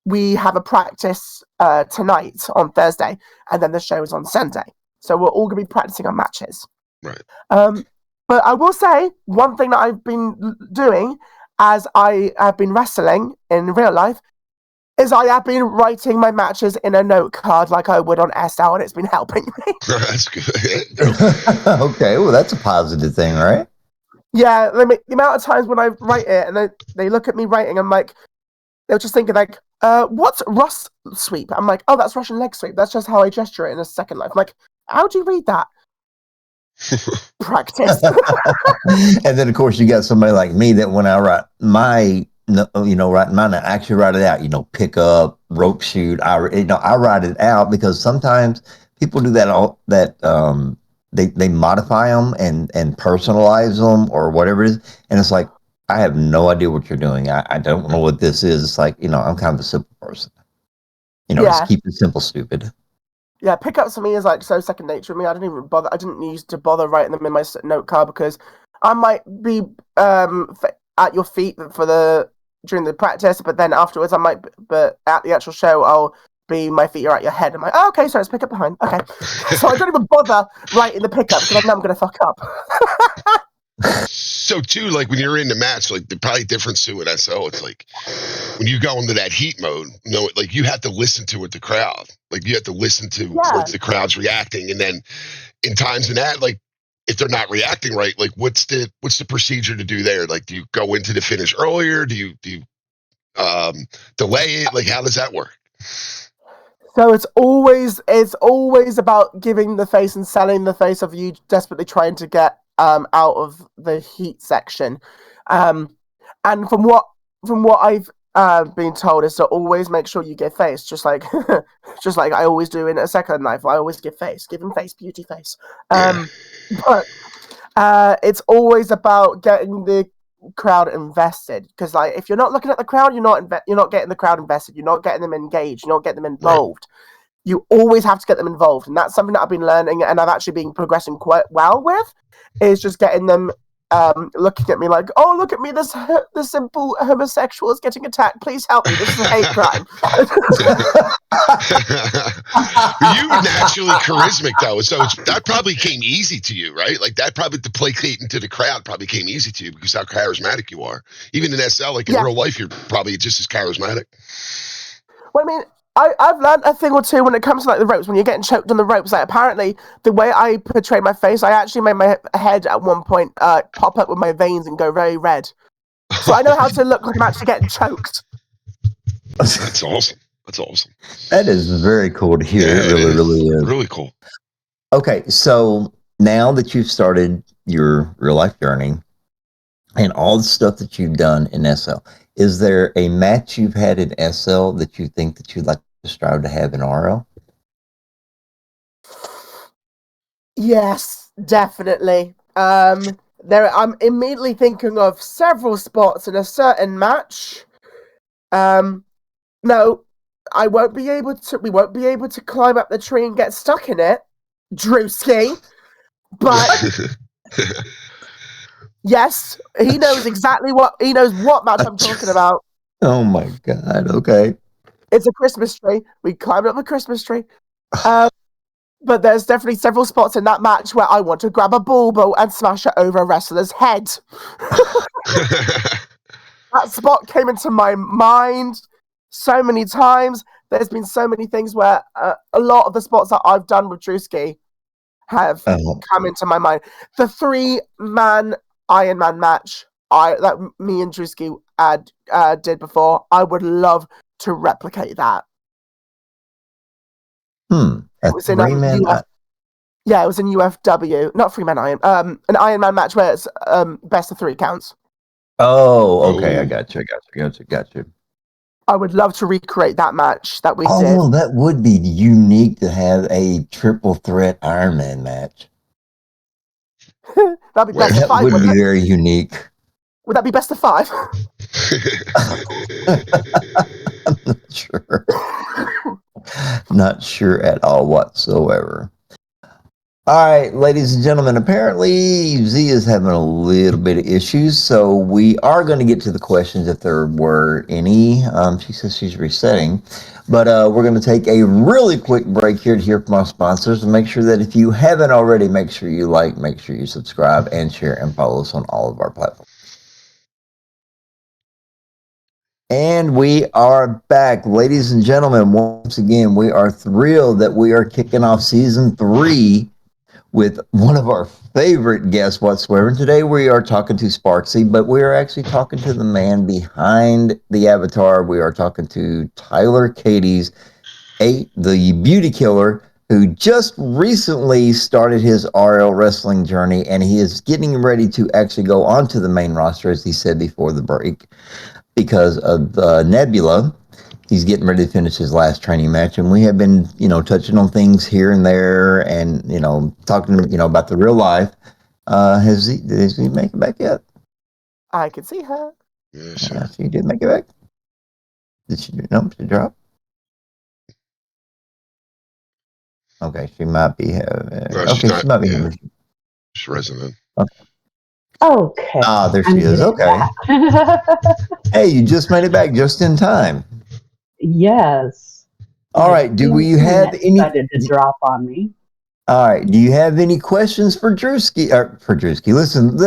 we have a practice tonight on Thursday, and then the show is on Sunday. So we're all going to be practicing our matches. Right. But I will say, one thing that I've been doing as I have been wrestling in real life is I have been writing my matches in a note card like I would on SL, and it's been helping me. That's good. Okay, well, that's a positive thing, right? Yeah, the amount of times when I write it and they look at me writing, I'm like, they're just thinking like, what's Russ sweep? I'm like, oh, that's Russian leg sweep. That's just how I gesture it in a second life. I'm like, how do you read that? Practice. And then, of course, you got somebody like me that when I write my, write mine, I actually write it out. Pick up, rope shoot. I write it out because sometimes people do that. They modify them and personalize them or whatever it is, and it's like I have no idea what you're doing. I don't know what this is. It's like I'm kind of a simple person. Just keep it simple, stupid. Yeah, pickups for me is like so second nature to me. I didn't even bother. I didn't use to bother writing them in my note card because I might be at your feet during the practice, but then afterwards but at the actual show I'll be my feet are at your head. I'm like, oh, okay, so it's pick up behind. Okay, so I don't even bother writing the pickups because I know I'm gonna fuck up. So too, like when you're in the match, like the probably difference too in SO, it's like when you go into that heat mode, like you have to listen to the crowd. Like you have to listen to what the crowd's reacting, and then in times in that, like if they're not reacting right, like what's the procedure to do there? Like do you go into the finish earlier? Do you delay it? Like, how does that work? So it's always about giving the face and selling the face of you desperately trying to get out of the heat section. And from what I've been told is to always make sure you give face, just like just like I always do in a second life. I always give face, give him face, beauty face. Yeah. But it's always about getting the crowd invested, because like if you're not looking at the crowd, you're not getting the crowd invested, you're not getting them engaged, you're not getting them involved. Right. You always have to get them involved, and that's something that I've been learning, and I've actually been progressing quite well with, is just getting them looking at me like, oh, look at me, this simple homosexual is getting attacked, please help me, this is a hate crime. You were naturally charismatic, though, so that probably came easy to you, right? Like, that probably, the placating to the crowd probably came easy to you because how charismatic you are. Even in SL, like in real life, you're probably just as charismatic. Well, I mean, I've learned a thing or two when it comes to like the ropes. When you're getting choked on the ropes, like apparently the way I portray my face, I actually made my head at one point pop up with my veins and go very red. So I know how to look like I'm actually getting choked. That's awesome. That's awesome. That is very cool to hear. Yeah, it really is. Really cool. Okay, so now that you've started your real life journey and all the stuff that you've done in SL, is there a match you've had in SL that you think that you'd like to strive to have in RL? Yes, definitely. I'm immediately thinking of several spots in a certain match. No, we won't be able to climb up the tree and get stuck in it, Drewski. But yes, he knows what match I'm talking about. Oh my God! Okay, it's a Christmas tree. We climbed up the Christmas tree. But there's definitely several spots in that match where I want to grab a ball and smash it over a wrestler's head. That spot came into my mind so many times. There's been so many things where a lot of the spots that I've done with Drewski have come into my mind. The 3-man Iron Man match that me and Drewski did before, I would love to replicate that. It was in it was in UFW, not 3-man Iron, an Iron Man match where it's best of 3 counts. Oh, okay, I got you. I would love to recreate that match that we did. Oh, that would be unique to have a triple threat Iron Man match. That'd be best of 5. That would be very unique. Would that be best of 5? I'm not sure. Not sure at all whatsoever. All right, ladies and gentlemen, apparently Z is having a little bit of issues, so we are going to get to the questions if there were any. She says she's resetting, but we're going to take a really quick break here to hear from our sponsors, and make sure that if you haven't already, make sure you like, make sure you subscribe, and share and follow us on all of our platforms. And we are back, ladies and gentlemen. Once again, we are thrilled that we are kicking off season 3 with one of our favorite guests whatsoever. And today we are talking to Sparksy, but we are actually talking to the man behind the avatar. We are talking to Tyler Caedes, the beauty killer, who just recently started his RL wrestling journey, and he is getting ready to actually go onto the main roster, as he said before the break, because of Nebula. He's getting ready to finish his last training match, and we have been, touching on things here and there, and talking, about the real life. Did he make it back yet? I can see her. Yeah, sure. She did make it back. Did she? No, she dropped. Okay, she might be having. She might be having. She's resident. Okay. Ah, there she is. Okay. Hey, you just made it back just in time. Yes. All right. Do we have any? Decided to drop on me. All right. Do you have any questions for Drewski? For Drewski, listen. For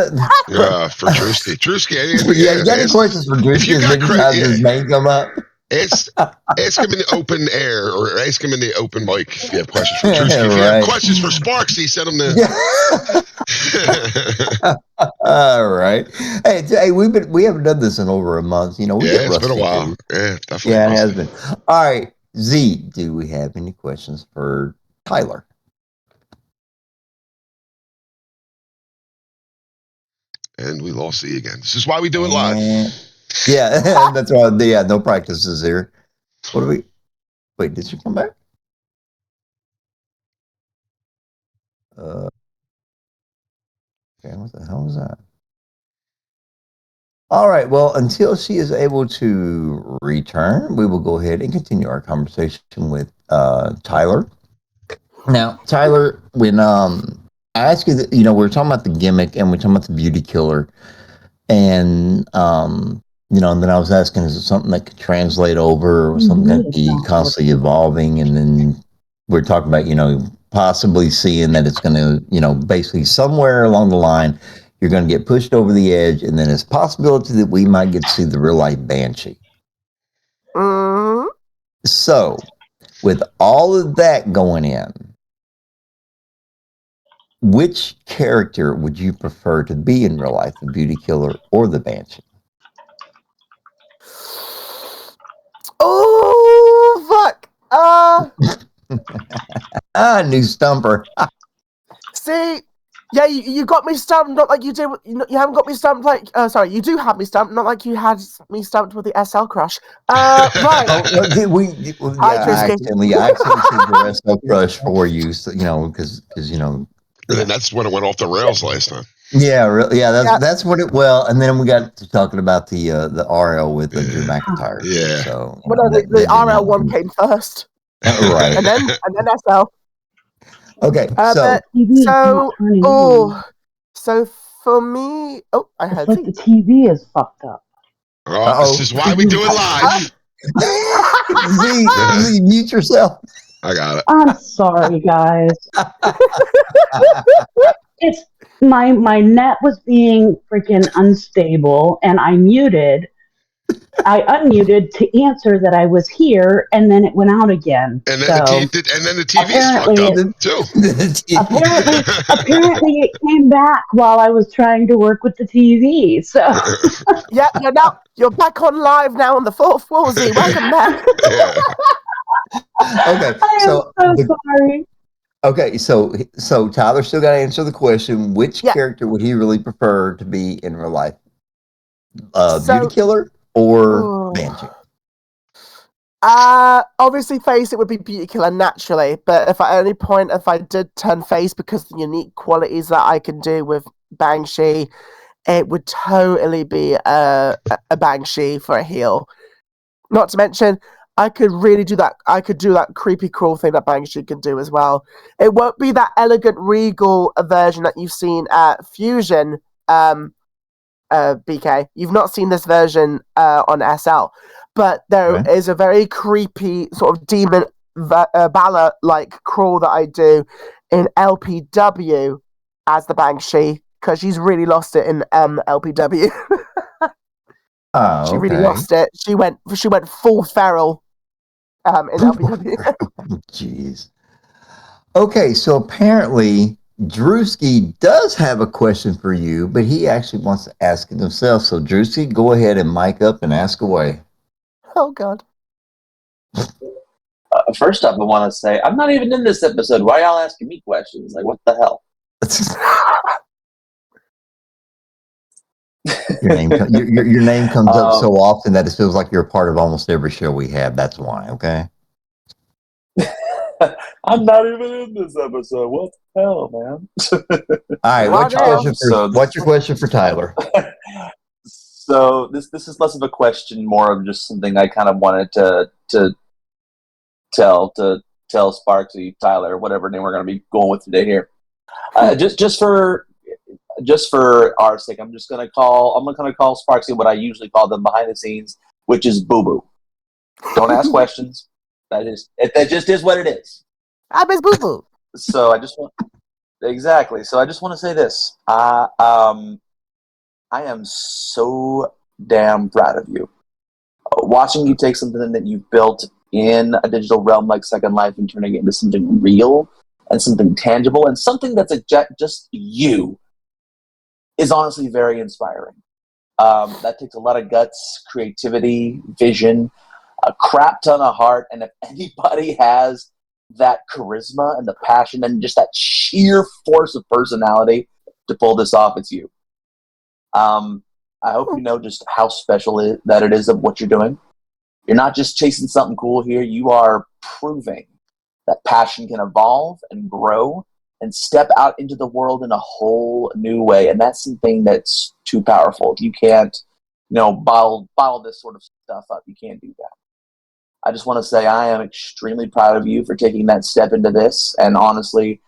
Drewski. Yeah, you got any questions for Drewski? As many times his name come up. Ask him in the open air or ask him in the open mic if you have questions for Drewski. If you have Right. questions for Sparksy, send him to. All right. Hey, we haven't done this in over a month. You know, we get Yeah, it's been a rusty while. too. Yeah, definitely Yeah, it has rusty. been. All right, Z, do we have any questions for Tyler? And we lost Z again. This is why we do it live. And yeah, that's why. Yeah, no practices here. What do we? Wait, did she come back? Uh, okay, what the hell was that? All right. Well, until she is able to return, we will go ahead and continue our conversation with Tyler. Now, Tyler, when I asked you, you know, we were talking about the gimmick and we're talking about the beauty killer, and you know, and then I was asking, is it something that could translate over, or something that TV could is be not constantly working. evolving? And then we're talking about, you know, possibly seeing that it's going to, you know, basically somewhere along the line, you're going to get pushed over the edge, and then it's a possibility that we might get to see the real life Banshee. Mm. So, with all of that going in, which character would you prefer to be in real life, the beauty killer or the Banshee? Oh fuck! New stumper. See, yeah, you got me stumped. Not like you did. You haven't got me stumped like. Sorry, you do have me stumped. Not like you had me stumped with the SL crush. Right. Oh, well, did we? Hi, Yeah, Drewski. I accidentally said your SL crush for you. So, you know, because you know, And then yeah, that's when it went off the rails last time. yeah, really, yeah. Yeah. That's what it. Well, and then we got to talking about the RL with Drew Yeah. McIntyre too. Yeah. So you Well, know, no, the that didn't RL one happen. came first, Right. and then SL. Okay. But So TV is not so turning on. oh, so for me, oh, I It's heard like the Z. TV is fucked up. Oh, this oh, is why we do it live. Z, mute yourself. I got it. I'm sorry, guys. It's my net was being freaking unstable, and I unmuted to answer that I was here, and then it went out again. And then So the TV's fucked apparently up it too. apparently it came back while I was trying to work with the TV. So Yeah, you're back on live now on the fourth floor, Z. Welcome back. Yeah. Okay. I am So so sorry. okay, so Tyler still got to answer the question: which Yeah. character would he really prefer to be in real life? Beauty So, killer or Banshee? oh. Obviously, face it would be beauty killer naturally, but if at any point if I did turn face because of the unique qualities that I can do with Banshee, it would totally be a Banshee for a heel. Not to mention, I could really do that. I could do that creepy, cruel thing that Banshee can do as well. It won't be that elegant, regal version that you've seen at Fusion, BK. You've not seen this version on SL, but there Okay. is a very creepy sort of demon Bala like crawl that I do in LPW as the Banshee because she's really lost it in LPW. Oh, She really okay. lost it. She went full feral in LPW. Jeez. Okay, so apparently Drewski does have a question for you, but he actually wants to ask it himself. So Drewski, go ahead and mic up and ask away. Oh God. First up, I want to say I'm not even in this episode. Why y'all asking me questions? Like, what the hell? Your name comes up so often that it feels like you're a part of almost every show we have. That's why. Okay. I'm not even in this episode. What the hell, man? All right. Well, What's your question for Tyler? So this is less of a question, more of just something I kind of wanted to tell Sparksy, Tyler, whatever name we're going to be going with today here. Just for our sake, I'm going to call Sparksy what I usually call them behind the scenes, which is Boo Boo. Don't ask questions. That just is what it is. I miss Boo Boo. So I just want to say this. I am so damn proud of you. watching you take something that you've built in a digital realm like Second Life and turning it into something real and something tangible and something that's just you is honestly very inspiring. That takes a lot of guts, creativity, vision, a crap ton of heart, and if anybody has that charisma and the passion and just that sheer force of personality to pull this off, it's you. I hope you know just how special it is of what you're doing. You're not just chasing something cool here. You are proving that passion can evolve and grow and step out into the world in a whole new way. And that's something that's too powerful. You can't, bottle this sort of stuff up. You can't do that. I just want to say I am extremely proud of you for taking that step into this. And honestly,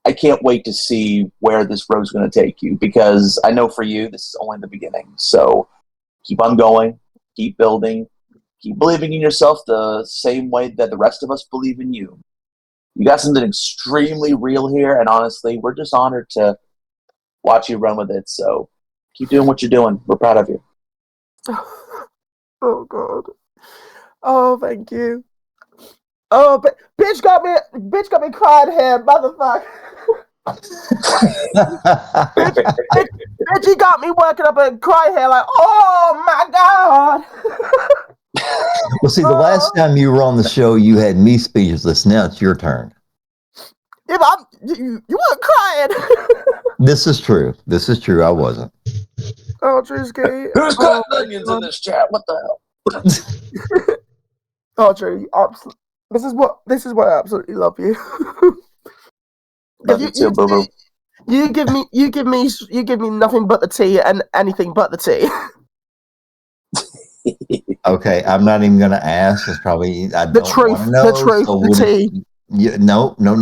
I can't wait to see where this road's going to take you, because I know for you, this is only the beginning. So keep on going, keep building, keep believing in yourself the same way that the rest of us believe in you. You got something extremely real here, and honestly, we're just honored to watch you run with it. So keep doing what you're doing. We're proud of you. Oh, God. Oh, thank you. Oh, but bitch got me crying here, motherfucker. bitch, he got me working up a cry here like, oh my God. Well, see, the last time you were on the show, you had me speechless. Now it's your turn. Yeah, but you weren't crying. This is true. I wasn't. Oh, Drewski. Who's cutting onions in this chat? What the hell? Oh, Drew, this is what I absolutely love you. Love you too, boo-boo. You give me nothing but the tea and anything but the tea. Okay, I'm not even going to ask. It's probably the truth, the tea. Yeah, no, we're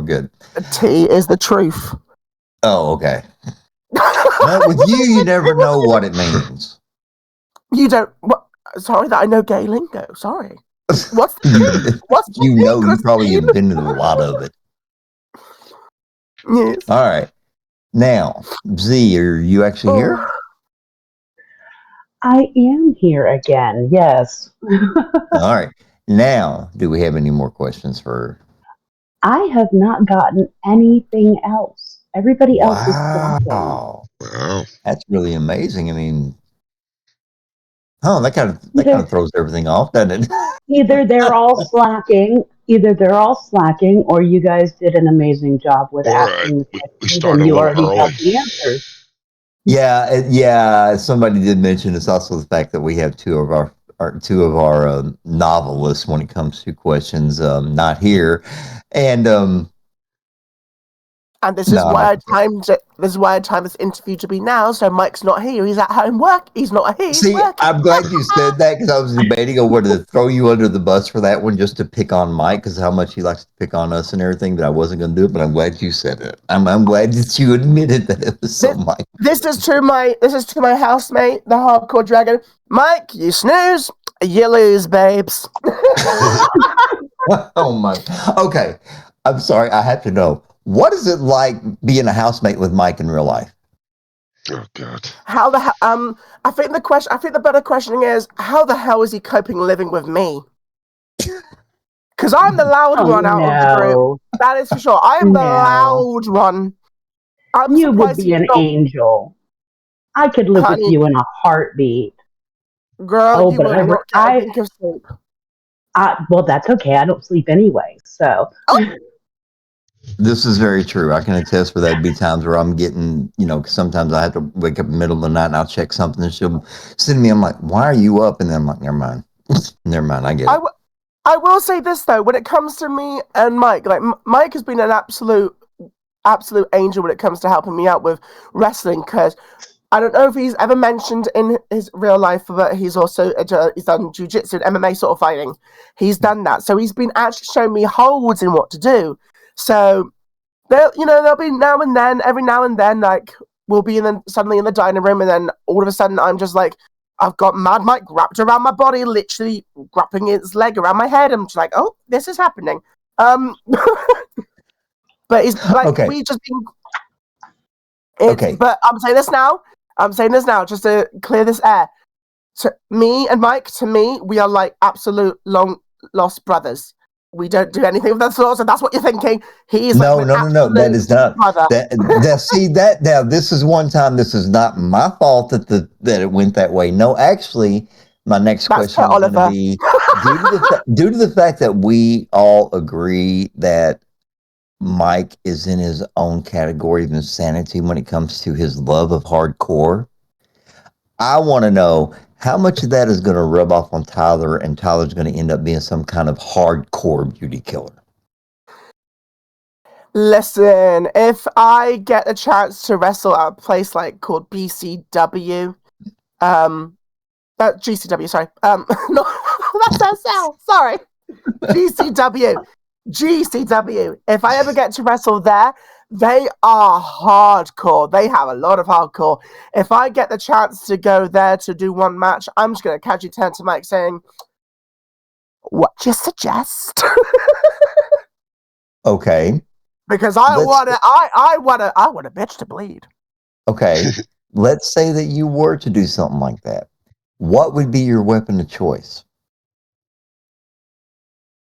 good. The tea is the truth. Oh, okay. Well, with you never know what it means. You don't. What? Sorry that I know gay lingo. Sorry. What's you probably invented a lot of it. Yes. All right. Now, Z, are you actually here? I am here again. Yes. All right. Now, do we have any more questions for? I have not gotten anything else. Everybody else is talking. Wow. That's really amazing. I mean, that kind of throws everything off, doesn't it? Either they're all slacking, or you guys did an amazing job with asking the questions and you already have the answers. Yeah. Somebody did mention it's also the fact that we have two of our novelists when it comes to questions not here, and this is why I timed it. This is why I timed this interview to be now. So Mike's not here. He's at home work. He's not here. See, I'm glad you said that, because I was debating on whether to throw you under the bus for that one, just to pick on Mike, because how much he likes to pick on us and everything. But I wasn't going to do it. But I'm glad you said it. I'm glad that you admitted that it was Mike. This is to my housemate, the hardcore dragon. Mike, you snooze, you lose, babes. Oh my. Okay, I'm sorry. I have to know, what is it like being a housemate with Mike in real life? Oh God. How the I think the better question is, how the hell is he coping living with me? Because I'm the loud one out of the group. That is for sure. I am the loud one. You would be an angel. I could live with you in a heartbeat. Girl, you would not get a wink of sleep. Well, that's okay. I don't sleep anyway, so. This is very true. I can attest for that. Be times where I'm getting, sometimes I have to wake up in the middle of the night and I'll check something and she'll send me, I'm like, why are you up? And then I'm like, never mind. I get it. I will say this though, when it comes to me and Mike, like Mike has been an absolute angel when it comes to helping me out with wrestling, because I don't know if he's ever mentioned in his real life, but he's also he's done jiu-jitsu and MMA sort of fighting. He's done that. So he's been actually showing me holds in what to do. So there'll be now and then, every now and then, like we'll be suddenly in the dining room, and then all of a sudden I'm just like, I've got Mad Mike wrapped around my body, literally wrapping his leg around my head. I'm just like, oh, this is happening. But it's like we just been. Okay. But I'm saying this now just to clear this air. Me and Mike, to me, we are like absolute long lost brothers. We don't do anything of that sort, so that's what you're thinking. He is No, like no, my no, no. That absolute is not brother. that. Now, see that now. This is one time. This is not my fault that it went that way. No, actually, my next That's question per was going to Oliver. be due to the fact that we all agree that Mike is in his own category of insanity when it comes to his love of hardcore. I want to know how much of that is going to rub off on Tyler, and Tyler's going to end up being some kind of hardcore beauty killer. Listen, if I get a chance to wrestle at a place like called BCW, GCW, sorry, no, that's SL, sorry, GCW. If I ever get to wrestle there, they are hardcore. They have a lot of hardcore. If I get the chance to go there to do one match, I'm just going to casually turn to Mike saying, "What you suggest?" Okay. Because I Let's want a bitch to bleed. Okay. Let's say that you were to do something like that. What would be your weapon of choice?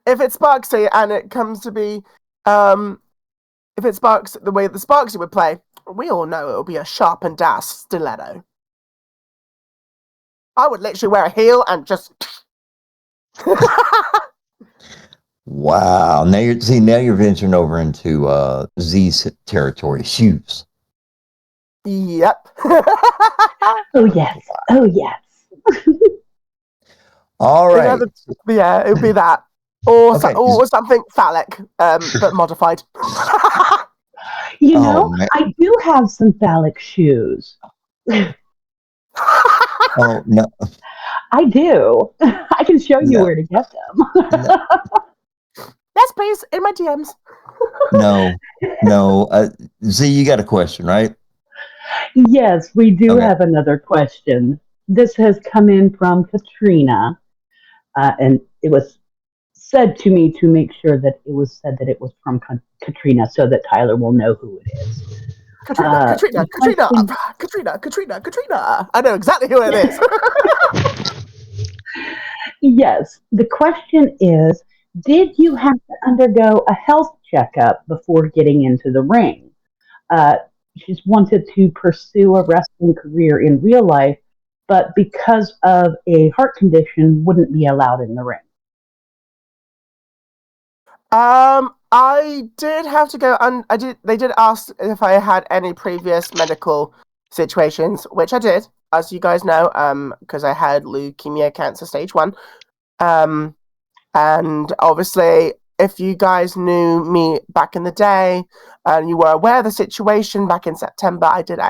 If it's Sparksy and it comes to be, if it sparks the way the Sparksy would play, we all know it'll be a sharpened ass stiletto. I would literally wear a heel and just. Wow. Now you're venturing over into Z's territory, shoes. Yep. Oh yes. Oh yes. All right. Yeah, it'd be that. Or, Okay. or something phallic, but modified. You Oh, know, man. I do have some phallic shoes. Oh no. I do. I can show you No. where to get them. No. Yes, please, in my DMs. No. No. Z, you got a question, right? Yes, we do Okay. have another question. This has come in from Katrina, and it was said to me to make sure that it was said that it was from Katrina so that Tyler will know who it is. Katrina. I know exactly who it is. Yes, the question is, did you have to undergo a health checkup before getting into the ring? She's wanted to pursue a wrestling career in real life, but because of a heart condition, wouldn't be allowed in the ring. I did have to go, and they did ask if I had any previous medical situations, which I did, as you guys know, because I had leukemia cancer stage 1. And obviously, if you guys knew me back in the day and you were aware of the situation back in September, I did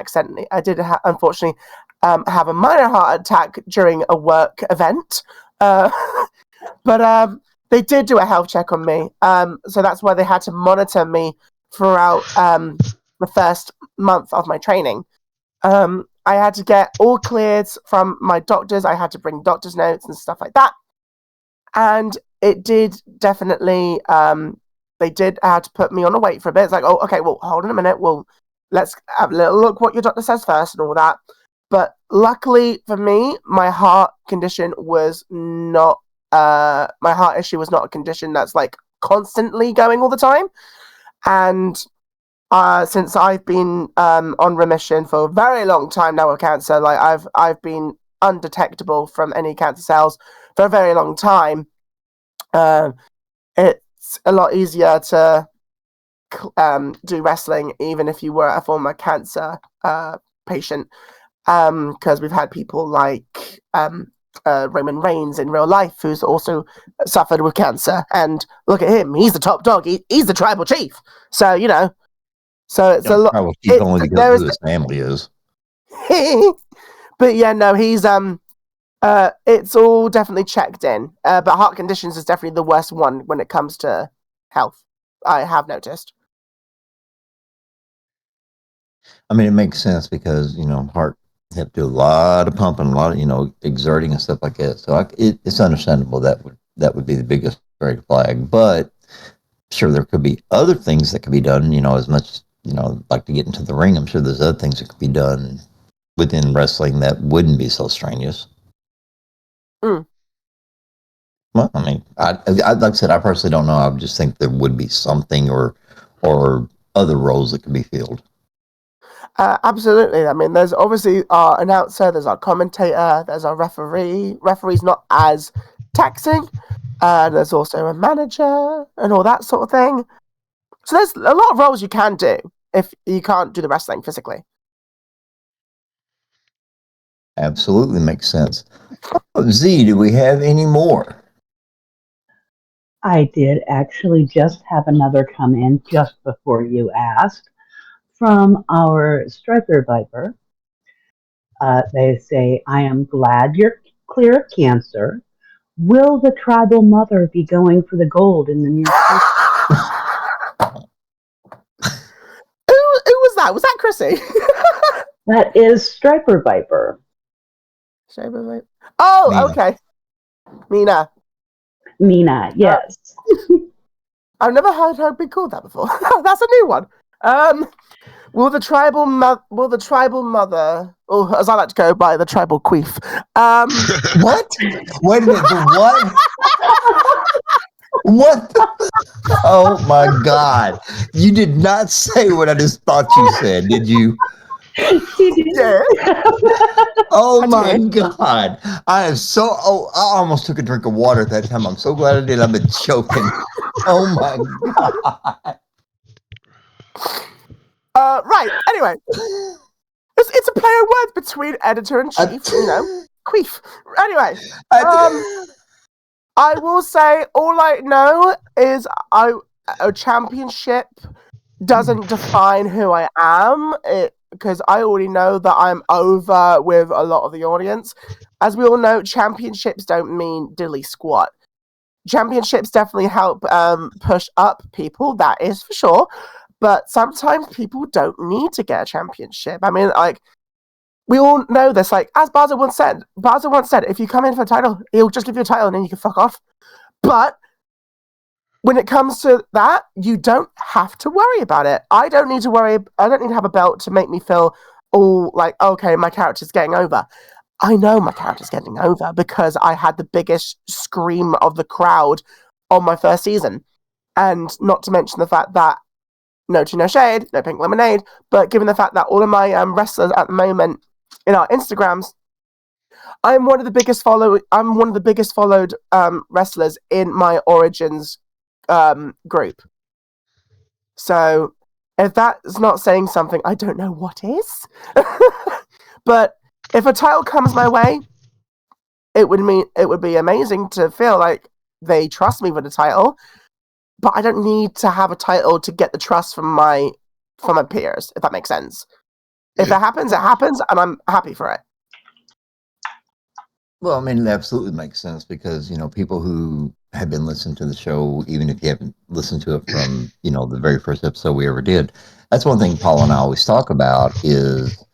unfortunately have a minor heart attack during a work event. But they did do a health check on me. So that's why they had to monitor me throughout the first month of my training. I had to get all cleared from my doctors. I had to bring doctor's notes and stuff like that. And it did definitely, they did have to put me on a wait for a bit. It's like, oh, okay, well, hold on a minute. Well, let's have a little look what your doctor says first and all that. But luckily for me, my heart condition was not, my heart issue was not a condition that's like constantly going all the time. And since I've been on remission for a very long time now with cancer, like I've been undetectable from any cancer cells for a very long time. It's a lot easier to do wrestling, even if you were a former cancer patient, because we've had people like Roman Reigns in real life, who's also suffered with cancer, and look at him, he's the top dog, he's the tribal chief. So so it's a lot. Probably keep only because of who his family is. But yeah, no, he's it's all definitely checked in. But heart conditions is definitely the worst one when it comes to health, I have noticed. I mean, it makes sense because heart have to do a lot of pumping, a lot of exerting and stuff like that. So it's understandable that would be the biggest red flag. But sure, there could be other things that could be done. As much like to get into the ring. I'm sure there's other things that could be done within wrestling that wouldn't be so strenuous. Well, I mean, like I said, I personally don't know. I just think there would be something or other roles that could be filled. Absolutely. I mean, there's obviously our announcer, there's our commentator, there's our referee. Referee's not as taxing. There's also a manager and all that sort of thing. So there's a lot of roles you can do if you can't do the wrestling physically. Absolutely makes sense. Z, do we have any more? I did actually just have another come in just before you asked from our Striker Viper. They say, I am glad you're clear of cancer. Will the tribal mother be going for the gold in the near future? Who was that? Was that Chrissy? That is Striper Viper. Oh, Mina. okay. Mina, yes. I've never heard her be called that before. That's a new one. Will the tribal mother, or as I like to go by, the tribal queef. What? Wait a minute. The what? What? Oh my God! You did not say what I just thought you said, did you? She did. Yeah. Oh I my did. God! I am so. Oh, I almost took a drink of water at that time. I'm so glad I did. I've been choking. Oh my God! Right. Anyway, it's a play of words between editor and chief. Queef. Anyway, I will say all I know is a championship doesn't define who I am. Because I already know that I'm over with a lot of the audience. As we all know, championships don't mean diddly squat. Championships definitely help push up people, that is for sure. But sometimes people don't need to get a championship. I mean, like, we all know this. Like, as Barza once said, if you come in for a title, he'll just give you a title and then you can fuck off. But when it comes to that, you don't have to worry about it. I don't need to have a belt to make me feel all like, okay, my character's getting over. I know my character's getting over because I had the biggest scream of the crowd on my first season. And not to mention the fact that, no tea, no shade, no pink lemonade, but given the fact that all of my wrestlers at the moment in our Instagrams, I'm one of the biggest followed wrestlers in my Origins group. So if that is not saying something, I don't know what is. But if a title comes my way, it would be amazing to feel like they trust me with the title. But I don't need to have a title to get the trust from my peers, if that makes sense. If it happens, it happens, and I'm happy for it. Well, I mean, it absolutely makes sense because, people who have been listening to the show, even if you haven't listened to it from, the very first episode we ever did, that's one thing Paul and I always talk about is,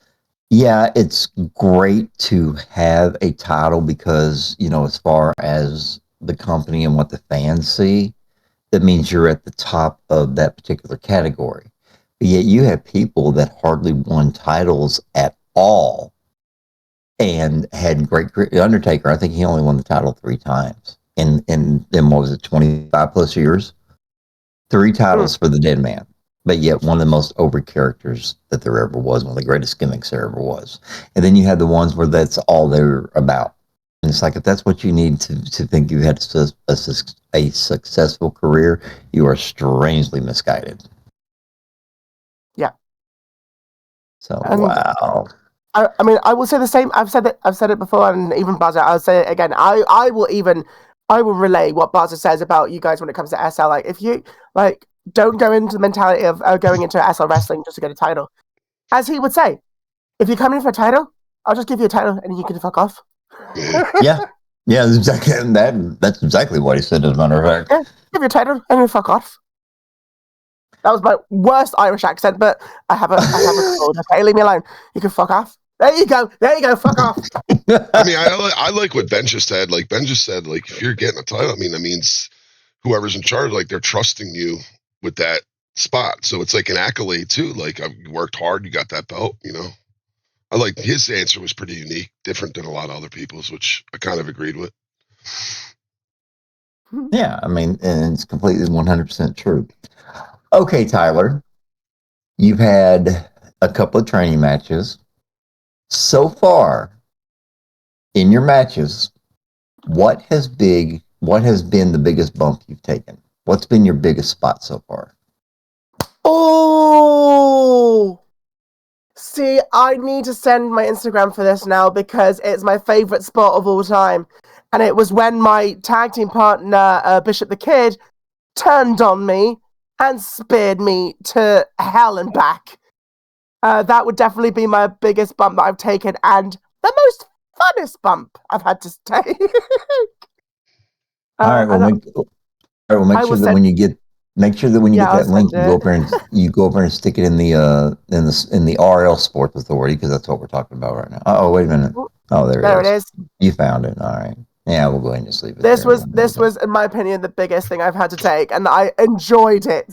yeah, it's great to have a title because, as far as the company and what the fans see, that means you're at the top of that particular category. But yet you have people that hardly won titles at all and had great Undertaker. I think he only won the title 3 times in what was it, 25 plus years? 3 titles for the Dead Man, but yet one of the most over characters that there ever was, one of the greatest gimmicks there ever was. And then you have the ones where that's all they're about. And it's like, if that's what you need to think you had a successful career, you are strangely misguided. Yeah. So, wow. I mean, I will say the same. I've said it before, and even Buzzer, I'll say it again. I will relay what Buzzer says about you guys when it comes to SL. Like, if you don't go into the mentality of going into SL wrestling just to get a title. As he would say, if you come in for a title, I'll just give you a title and you can fuck off. Yeah, that's exactly what he said. As a matter of fact, yeah, give you a title and then fuck off. That was my worst Irish accent, but I have a cold. Okay, leave me alone. You can fuck off. There you go. Fuck off. I mean, I like what Ben just said. Like Ben just said, like if you're getting a title, I mean, that means whoever's in charge, like they're trusting you with that spot. So it's like an accolade too. Like I've worked hard, you got that belt. I like his answer was pretty unique, different than a lot of other people's, which I kind of agreed with. Yeah, I mean, and it's completely 100% true. Okay, Tyler, you've had a couple of training matches. So far in your matches, what has been the biggest bump you've taken? What's been your biggest spot so far? Oh, see, I need to send my Instagram for this now because it's my favorite spot of all time. And it was when my tag team partner, Bishop the Kid, turned on me and speared me to hell and back. That would definitely be my biggest bump that I've taken and the most funnest bump I've had to take. All right, well, make I sure will that send. when you get Yeah, I'll that link, send it. you go over and stick it in the RL Sports Authority, because that's what we're talking about right now. Oh, wait a minute. Oh, there There it it is. is. You found it. All right. Yeah, we'll go ahead and just leave it This there. was, in my opinion, the biggest thing I've had to take, and I enjoyed it.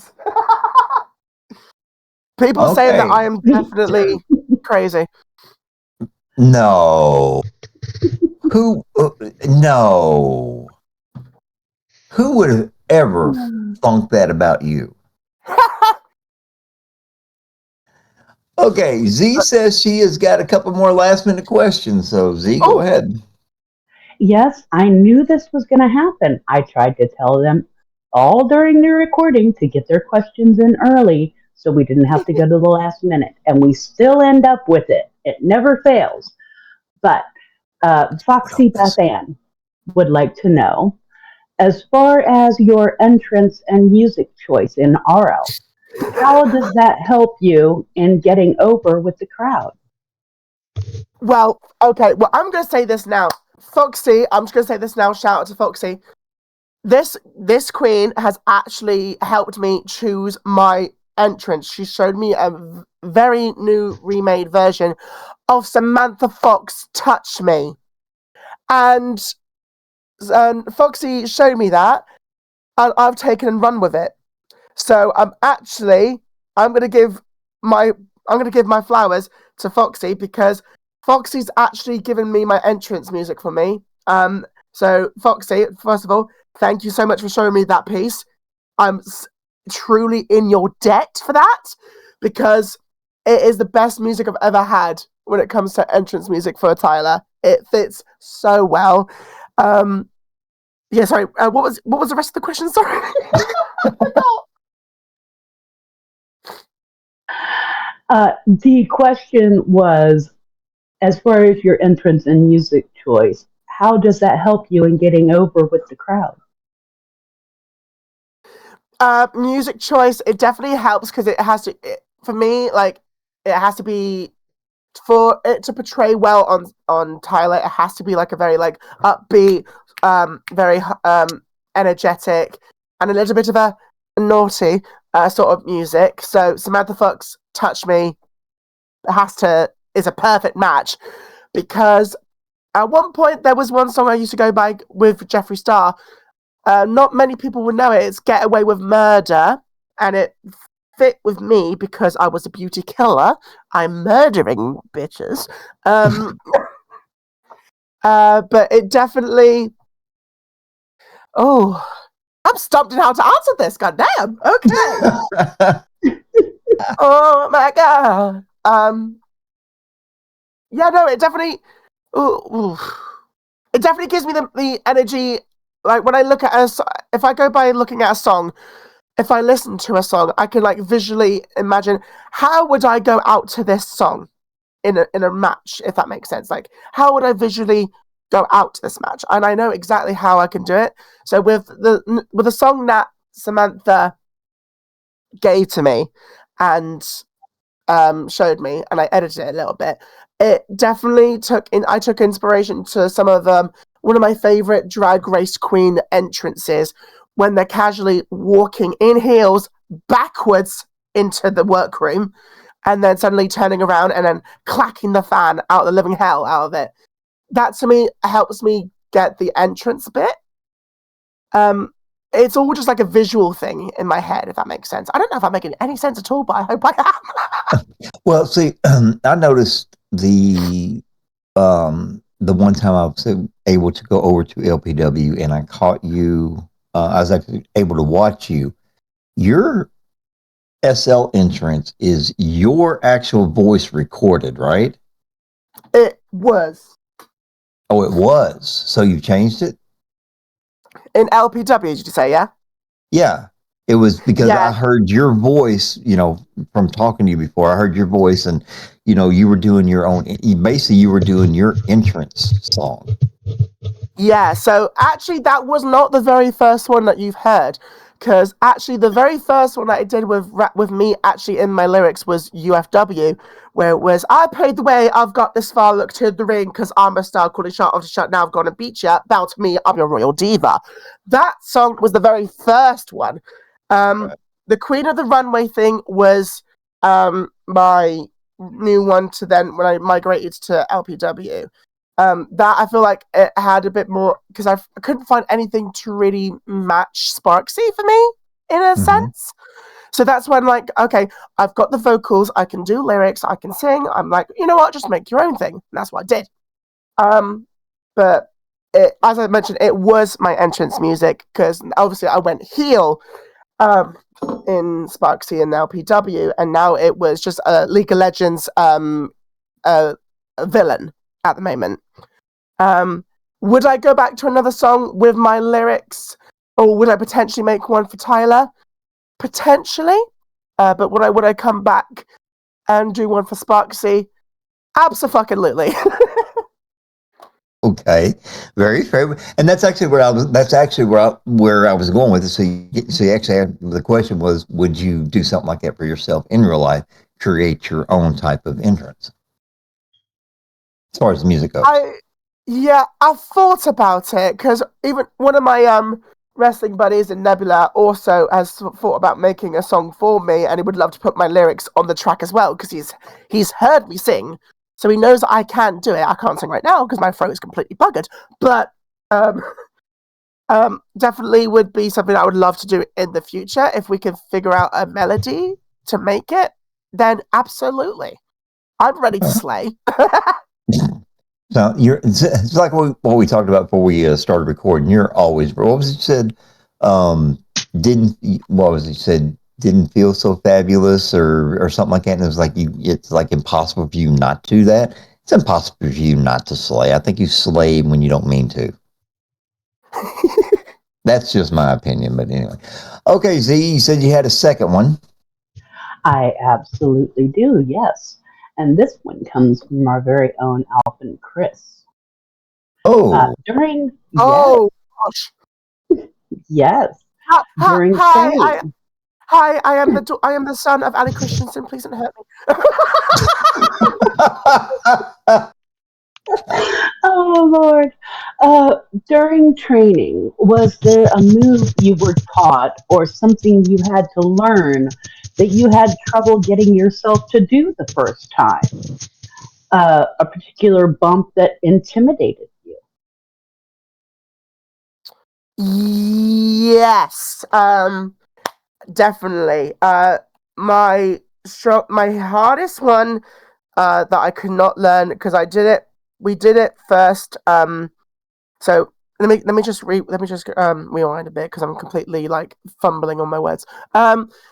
People saying that Okay. I am definitely crazy. No. Who? No. Who would have ever thunk that about you? Okay, Z says she has got a couple more last minute questions. So Z, go Oh, ahead. Yes, I knew this was going to happen. I tried to tell them all during the recording to get their questions in early so we didn't have to go to the last minute. And we still end up with it. It never fails. But Foxy Beth Ann would like to know, as far as your entrance and music choice in RL, how does that help you in getting over with the crowd? well, okay. Well, I'm going to say this now. Foxy, I'm just going to say this now. Shout out to Foxy. This queen has actually helped me choose my entrance. She showed me a very new remade version of Samantha Fox Touch Me. And Foxy showed me that, and I've taken and run with it. So I'm gonna give my flowers to Foxy because Foxy's actually given me my entrance music for me. So Foxy, first of all, thank you so much for showing me that piece. I'm truly in your debt for that because it is the best music I've ever had when it comes to entrance music for Tyler. It fits so well. Yeah, sorry. What was the rest of the question? Sorry. The question was, as far as your entrance and music choice, how does that help you in getting over with the crowd? Music choice, it definitely helps because it has to. For me, like it has to be for it to portray well on Tyler. It has to be like a very like upbeat, very energetic, and a little bit of a naughty sort of music. So Samantha Fox, Touch Me, is a perfect match because at one point there was one song I used to go by with Jeffree Star. Not many people would know it. It's Get Away with Murder, and it fit with me because I was a beauty killer. I'm murdering bitches. But it definitely. Oh, I'm stumped in how to answer this. Goddamn. Okay. Oh my god. Yeah, no, it definitely. Ooh. It definitely gives me the energy. Like when I look at if I go by looking at a song, if I listen to a song, I can like visually imagine how would I go out to this song in a match, if that makes sense. Like how would I visually go out to this match? And I know exactly how I can do it. So with the song that Samantha gave to me and showed me, and I edited it a little bit, it definitely I took inspiration to some of one of my favorite Drag Race Queen entrances when they're casually walking in heels backwards into the workroom and then suddenly turning around and then clacking the fan out of the living hell out of it. That to me helps me get the entrance bit. It's all just like a visual thing in my head, if that makes sense. I don't know if I'm making any sense at all, but I hope I am. Well, see, I noticed the the one time I was able to go over to LPW and I caught you. I was actually able to watch you. Your SL entrance is your actual voice recorded, right? It was Oh, it was. So you changed it? in LPW. Did you say yeah? Yeah. It was because I Yeah. heard your voice, from talking to you before. I heard your voice and, you were doing your own, basically, you were doing your entrance song. Yeah, so actually, that was not the very first one that you've heard, because actually, the very first one that I did with me actually in my lyrics was UFW, where it was I paid the way, I've got this far, look to the ring, because I'm a star, calling shot after shot. Now I've gone and beat ya. Bow to me, I'm your royal diva. That song was the very first one. The Queen of the Runway thing was my new one to then when I migrated to LPW. That I feel like it had a bit more because I couldn't find anything to really match Sparksy for me in a Mm-hmm. sense. So that's when like, okay, I've got the vocals, I can do lyrics, I can sing. I'm like, you know what, just make your own thing. And that's what I did. But as I mentioned, it was my entrance music because obviously I went heel in Sparksy and LPW, and now it was just a League of Legends a villain at the moment. Would I go back to another song with my lyrics, or would I potentially make one for Tyler? Potentially, but would I come back and do one for Sparksy? Absolutely. Okay, very fair. And that's actually where I was. That's actually where I was going with it. So you actually the question was, would you do something like that for yourself in real life? Create your own type of entrance, as far as music goes. I've thought about it because even one of my wrestling buddies in Nebula also has thought about making a song for me, and he would love to put my lyrics on the track as well because he's heard me sing, so he knows I can do it. I can't sing right now because my throat is completely buggered, but definitely would be something I would love to do in the future if we can figure out a melody to make it. Then absolutely, I'm ready to slay. So it's like what we talked about before we started recording. You're always, what was it you said? Didn't, what was it you said? Didn't feel so fabulous or something like that. And it was like it's like impossible for you not to do that. It's impossible for you not to slay. I think you slay when you don't mean to. That's just my opinion, but anyway. Okay, Z, you said you had a second one. I absolutely do, yes. And this one comes from our very own Alvin Chris. Oh, During Oh gosh. yes, Hi, during training. I am the son of Ali Christensen. Please don't hurt me. Oh Lord! During training, was there a move you were taught or something you had to learn that you had trouble getting yourself to do the first time? A particular bump that intimidated you? Yes, definitely. My hardest one that I could not learn because I did it. We did it first. So let me just rewind a bit because I'm completely like fumbling on my words.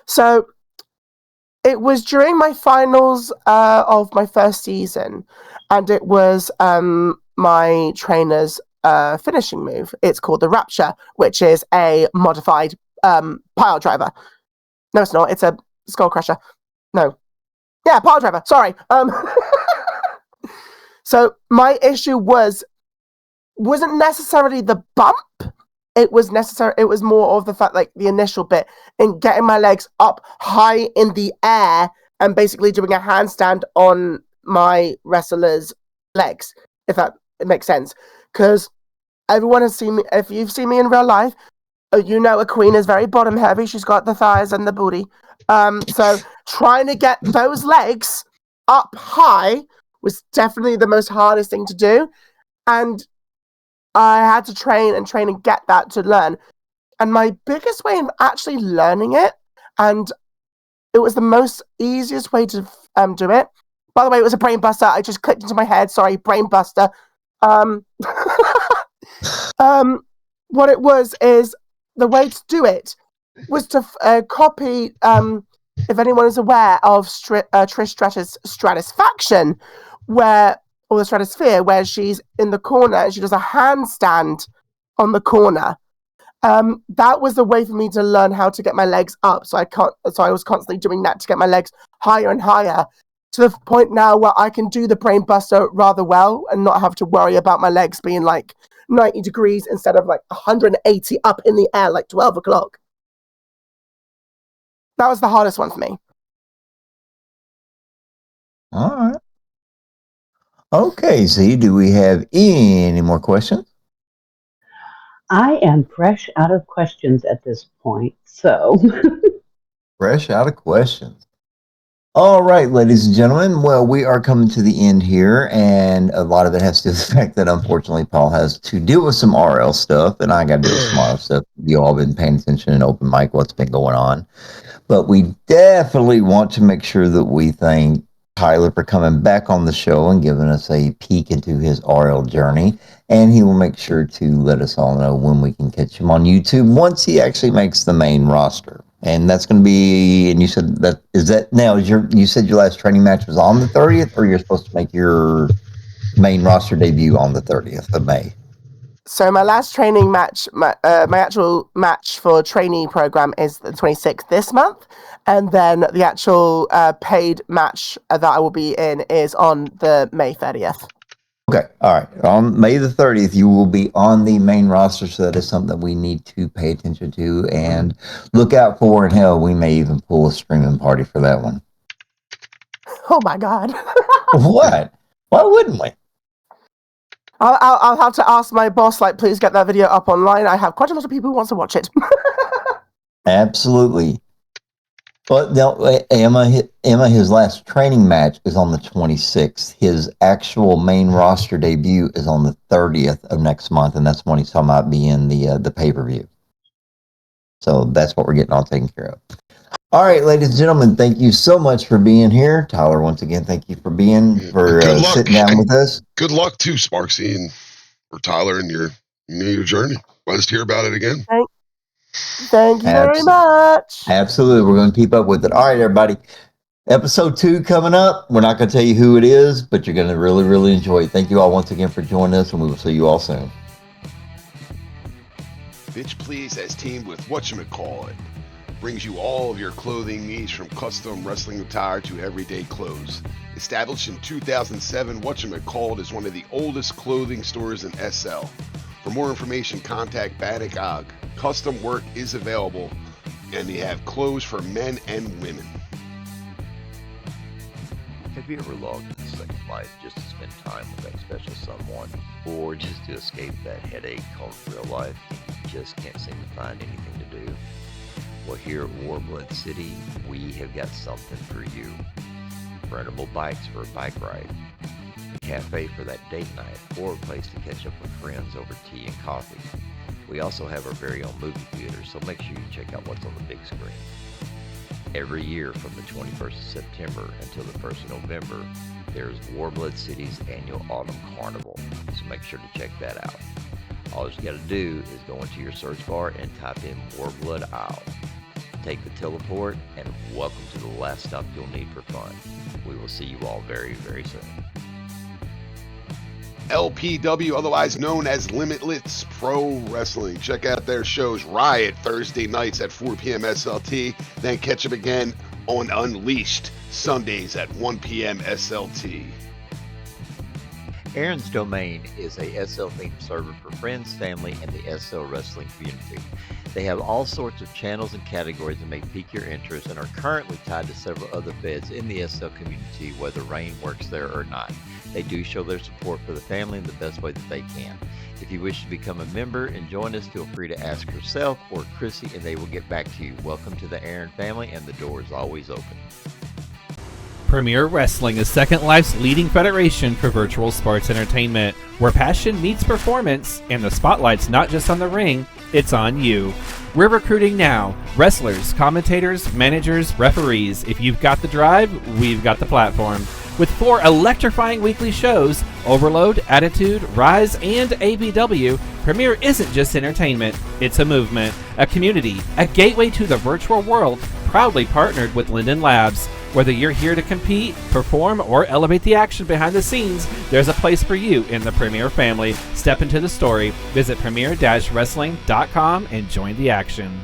So it was during my finals of my first season, and it was my trainer's finishing move. It's called the Rapture, which is a modified pile driver. No, it's not. It's a skull crusher. No. Yeah, pile driver. Sorry. So my issue wasn't necessarily the bump. It was necessary. It was more of the fact, like the initial bit, in getting my legs up high in the air and basically doing a handstand on my wrestler's legs, if that makes sense. Because everyone has seen me. If you've seen me in real life, you know a queen is very bottom heavy. She's got the thighs and the booty. So trying to get those legs up high was definitely the most hardest thing to do, and I had to train and get that to learn. And my biggest way of actually learning it, and it was the most easiest way to do it. By the way, it was a brain buster. I just clicked into my head. Sorry, brain buster. Um, what it was is the way to do it was to copy. If anyone is aware of Trish Stratus Faction, or the Stratosphere, where she's in the corner and she does a handstand on the corner. That was the way for me to learn how to get my legs up. So I was constantly doing that to get my legs higher and higher, to the point now where I can do the brain buster rather well and not have to worry about my legs being like 90 degrees instead of like 180 up in the air like 12 o'clock. That was the hardest one for me. All right. Okay, Z, do we have any more questions? I am fresh out of questions at this point, so. Fresh out of questions. All right, ladies and gentlemen. Well, we are coming to the end here, and a lot of it has to do with the fact that unfortunately Paul has to deal with some RL stuff, and I got to deal with some RL stuff. You all been paying attention in open mic, what's been going on. But we definitely want to make sure that we thank Tyler for coming back on the show and giving us a peek into his RL journey. And he will make sure to let us all know when we can catch him on YouTube once he actually makes the main roster. And that's going to be, and you said that, you said your last training match was on the 30th, or you're supposed to make your main roster debut on the 30th of May? So my last training match, my actual match for trainee program is the 26th this month. And then the actual paid match that I will be in is on the May 30th. Okay, all right. On May the 30th, you will be on the main roster, so that is something that we need to pay attention to and look out for. And hell, we may even pull a streaming party for that one. Oh my God. What? Why wouldn't we? I'll have to ask my boss, like, please get that video up online. I have quite a lot of people who want to watch it. Absolutely. But now, Emma, his last training match is on the 26th. His actual main roster debut is on the 30th of next month, and that's when he's talking about being the pay-per-view. So that's what we're getting all taken care of. All right, ladies and gentlemen, thank you so much for being here. Tyler, once again, thank you for sitting down with us. Good luck too, Sparksy, and or Tyler, in your journey. Let us hear about it again. Thank you very much. Absolutely. We're going to keep up with it. All right, everybody. Episode 2 coming up. We're not going to tell you who it is, but you're going to really, really enjoy it. Thank you all once again for joining us, and we will see you all soon. Bitch Please has teamed with Whatchamacallit. Brings you all of your clothing needs, from custom wrestling attire to everyday clothes. Established in 2007, Whatchamacallit is one of the oldest clothing stores in SL. For more information, contact Baddock Og. Custom work is available, and they have clothes for men and women. Have you ever logged into Second Life just to spend time with that special someone, or just to escape that headache called real life and you just can't seem to find anything to do? Well, here at Warblood City, we have got something for you. Rentable bikes for a bike ride, a cafe for that date night, or a place to catch up with friends over tea and coffee. We also have our very own movie theater, so make sure you check out what's on the big screen. Every year from the 21st of September until the 1st of November, there's Warblood City's annual Autumn Carnival, so make sure to check that out. All you got to do is go into your search bar and type in Warblood Isle. Take the teleport, and welcome to the last stop you'll need for fun. We will see you all very, very soon. LPW, otherwise known as Limitless Pro Wrestling. Check out their shows Riot Thursday nights at 4 p.m. SLT, then catch them again on Unleashed Sundays at 1 p.m. SLT. Aaron's Domain is a SL-themed server for friends, family, and the SL wrestling community. They have all sorts of channels and categories that may pique your interest and are currently tied to several other feds in the SL community, whether Rain works there or not. They do show their support for the family in the best way that they can. If you wish to become a member and join us, feel free to ask herself or Chrissy, and they will get back to you. Welcome to the Aaron family, and the door is always open. Premier Wrestling is Second Life's leading federation for virtual sports entertainment, where passion meets performance, and the spotlight's not just on the ring, it's on you. We're recruiting now. Wrestlers, commentators, managers, referees. If you've got the drive, we've got the platform. With 4 electrifying weekly shows, Overload, Attitude, Rise, and ABW, Premiere isn't just entertainment, it's a movement, a community, a gateway to the virtual world, proudly partnered with Linden Labs. Whether you're here to compete, perform, or elevate the action behind the scenes, there's a place for you in the Premiere family. Step into the story. Visit premier-wrestling.com and join the action.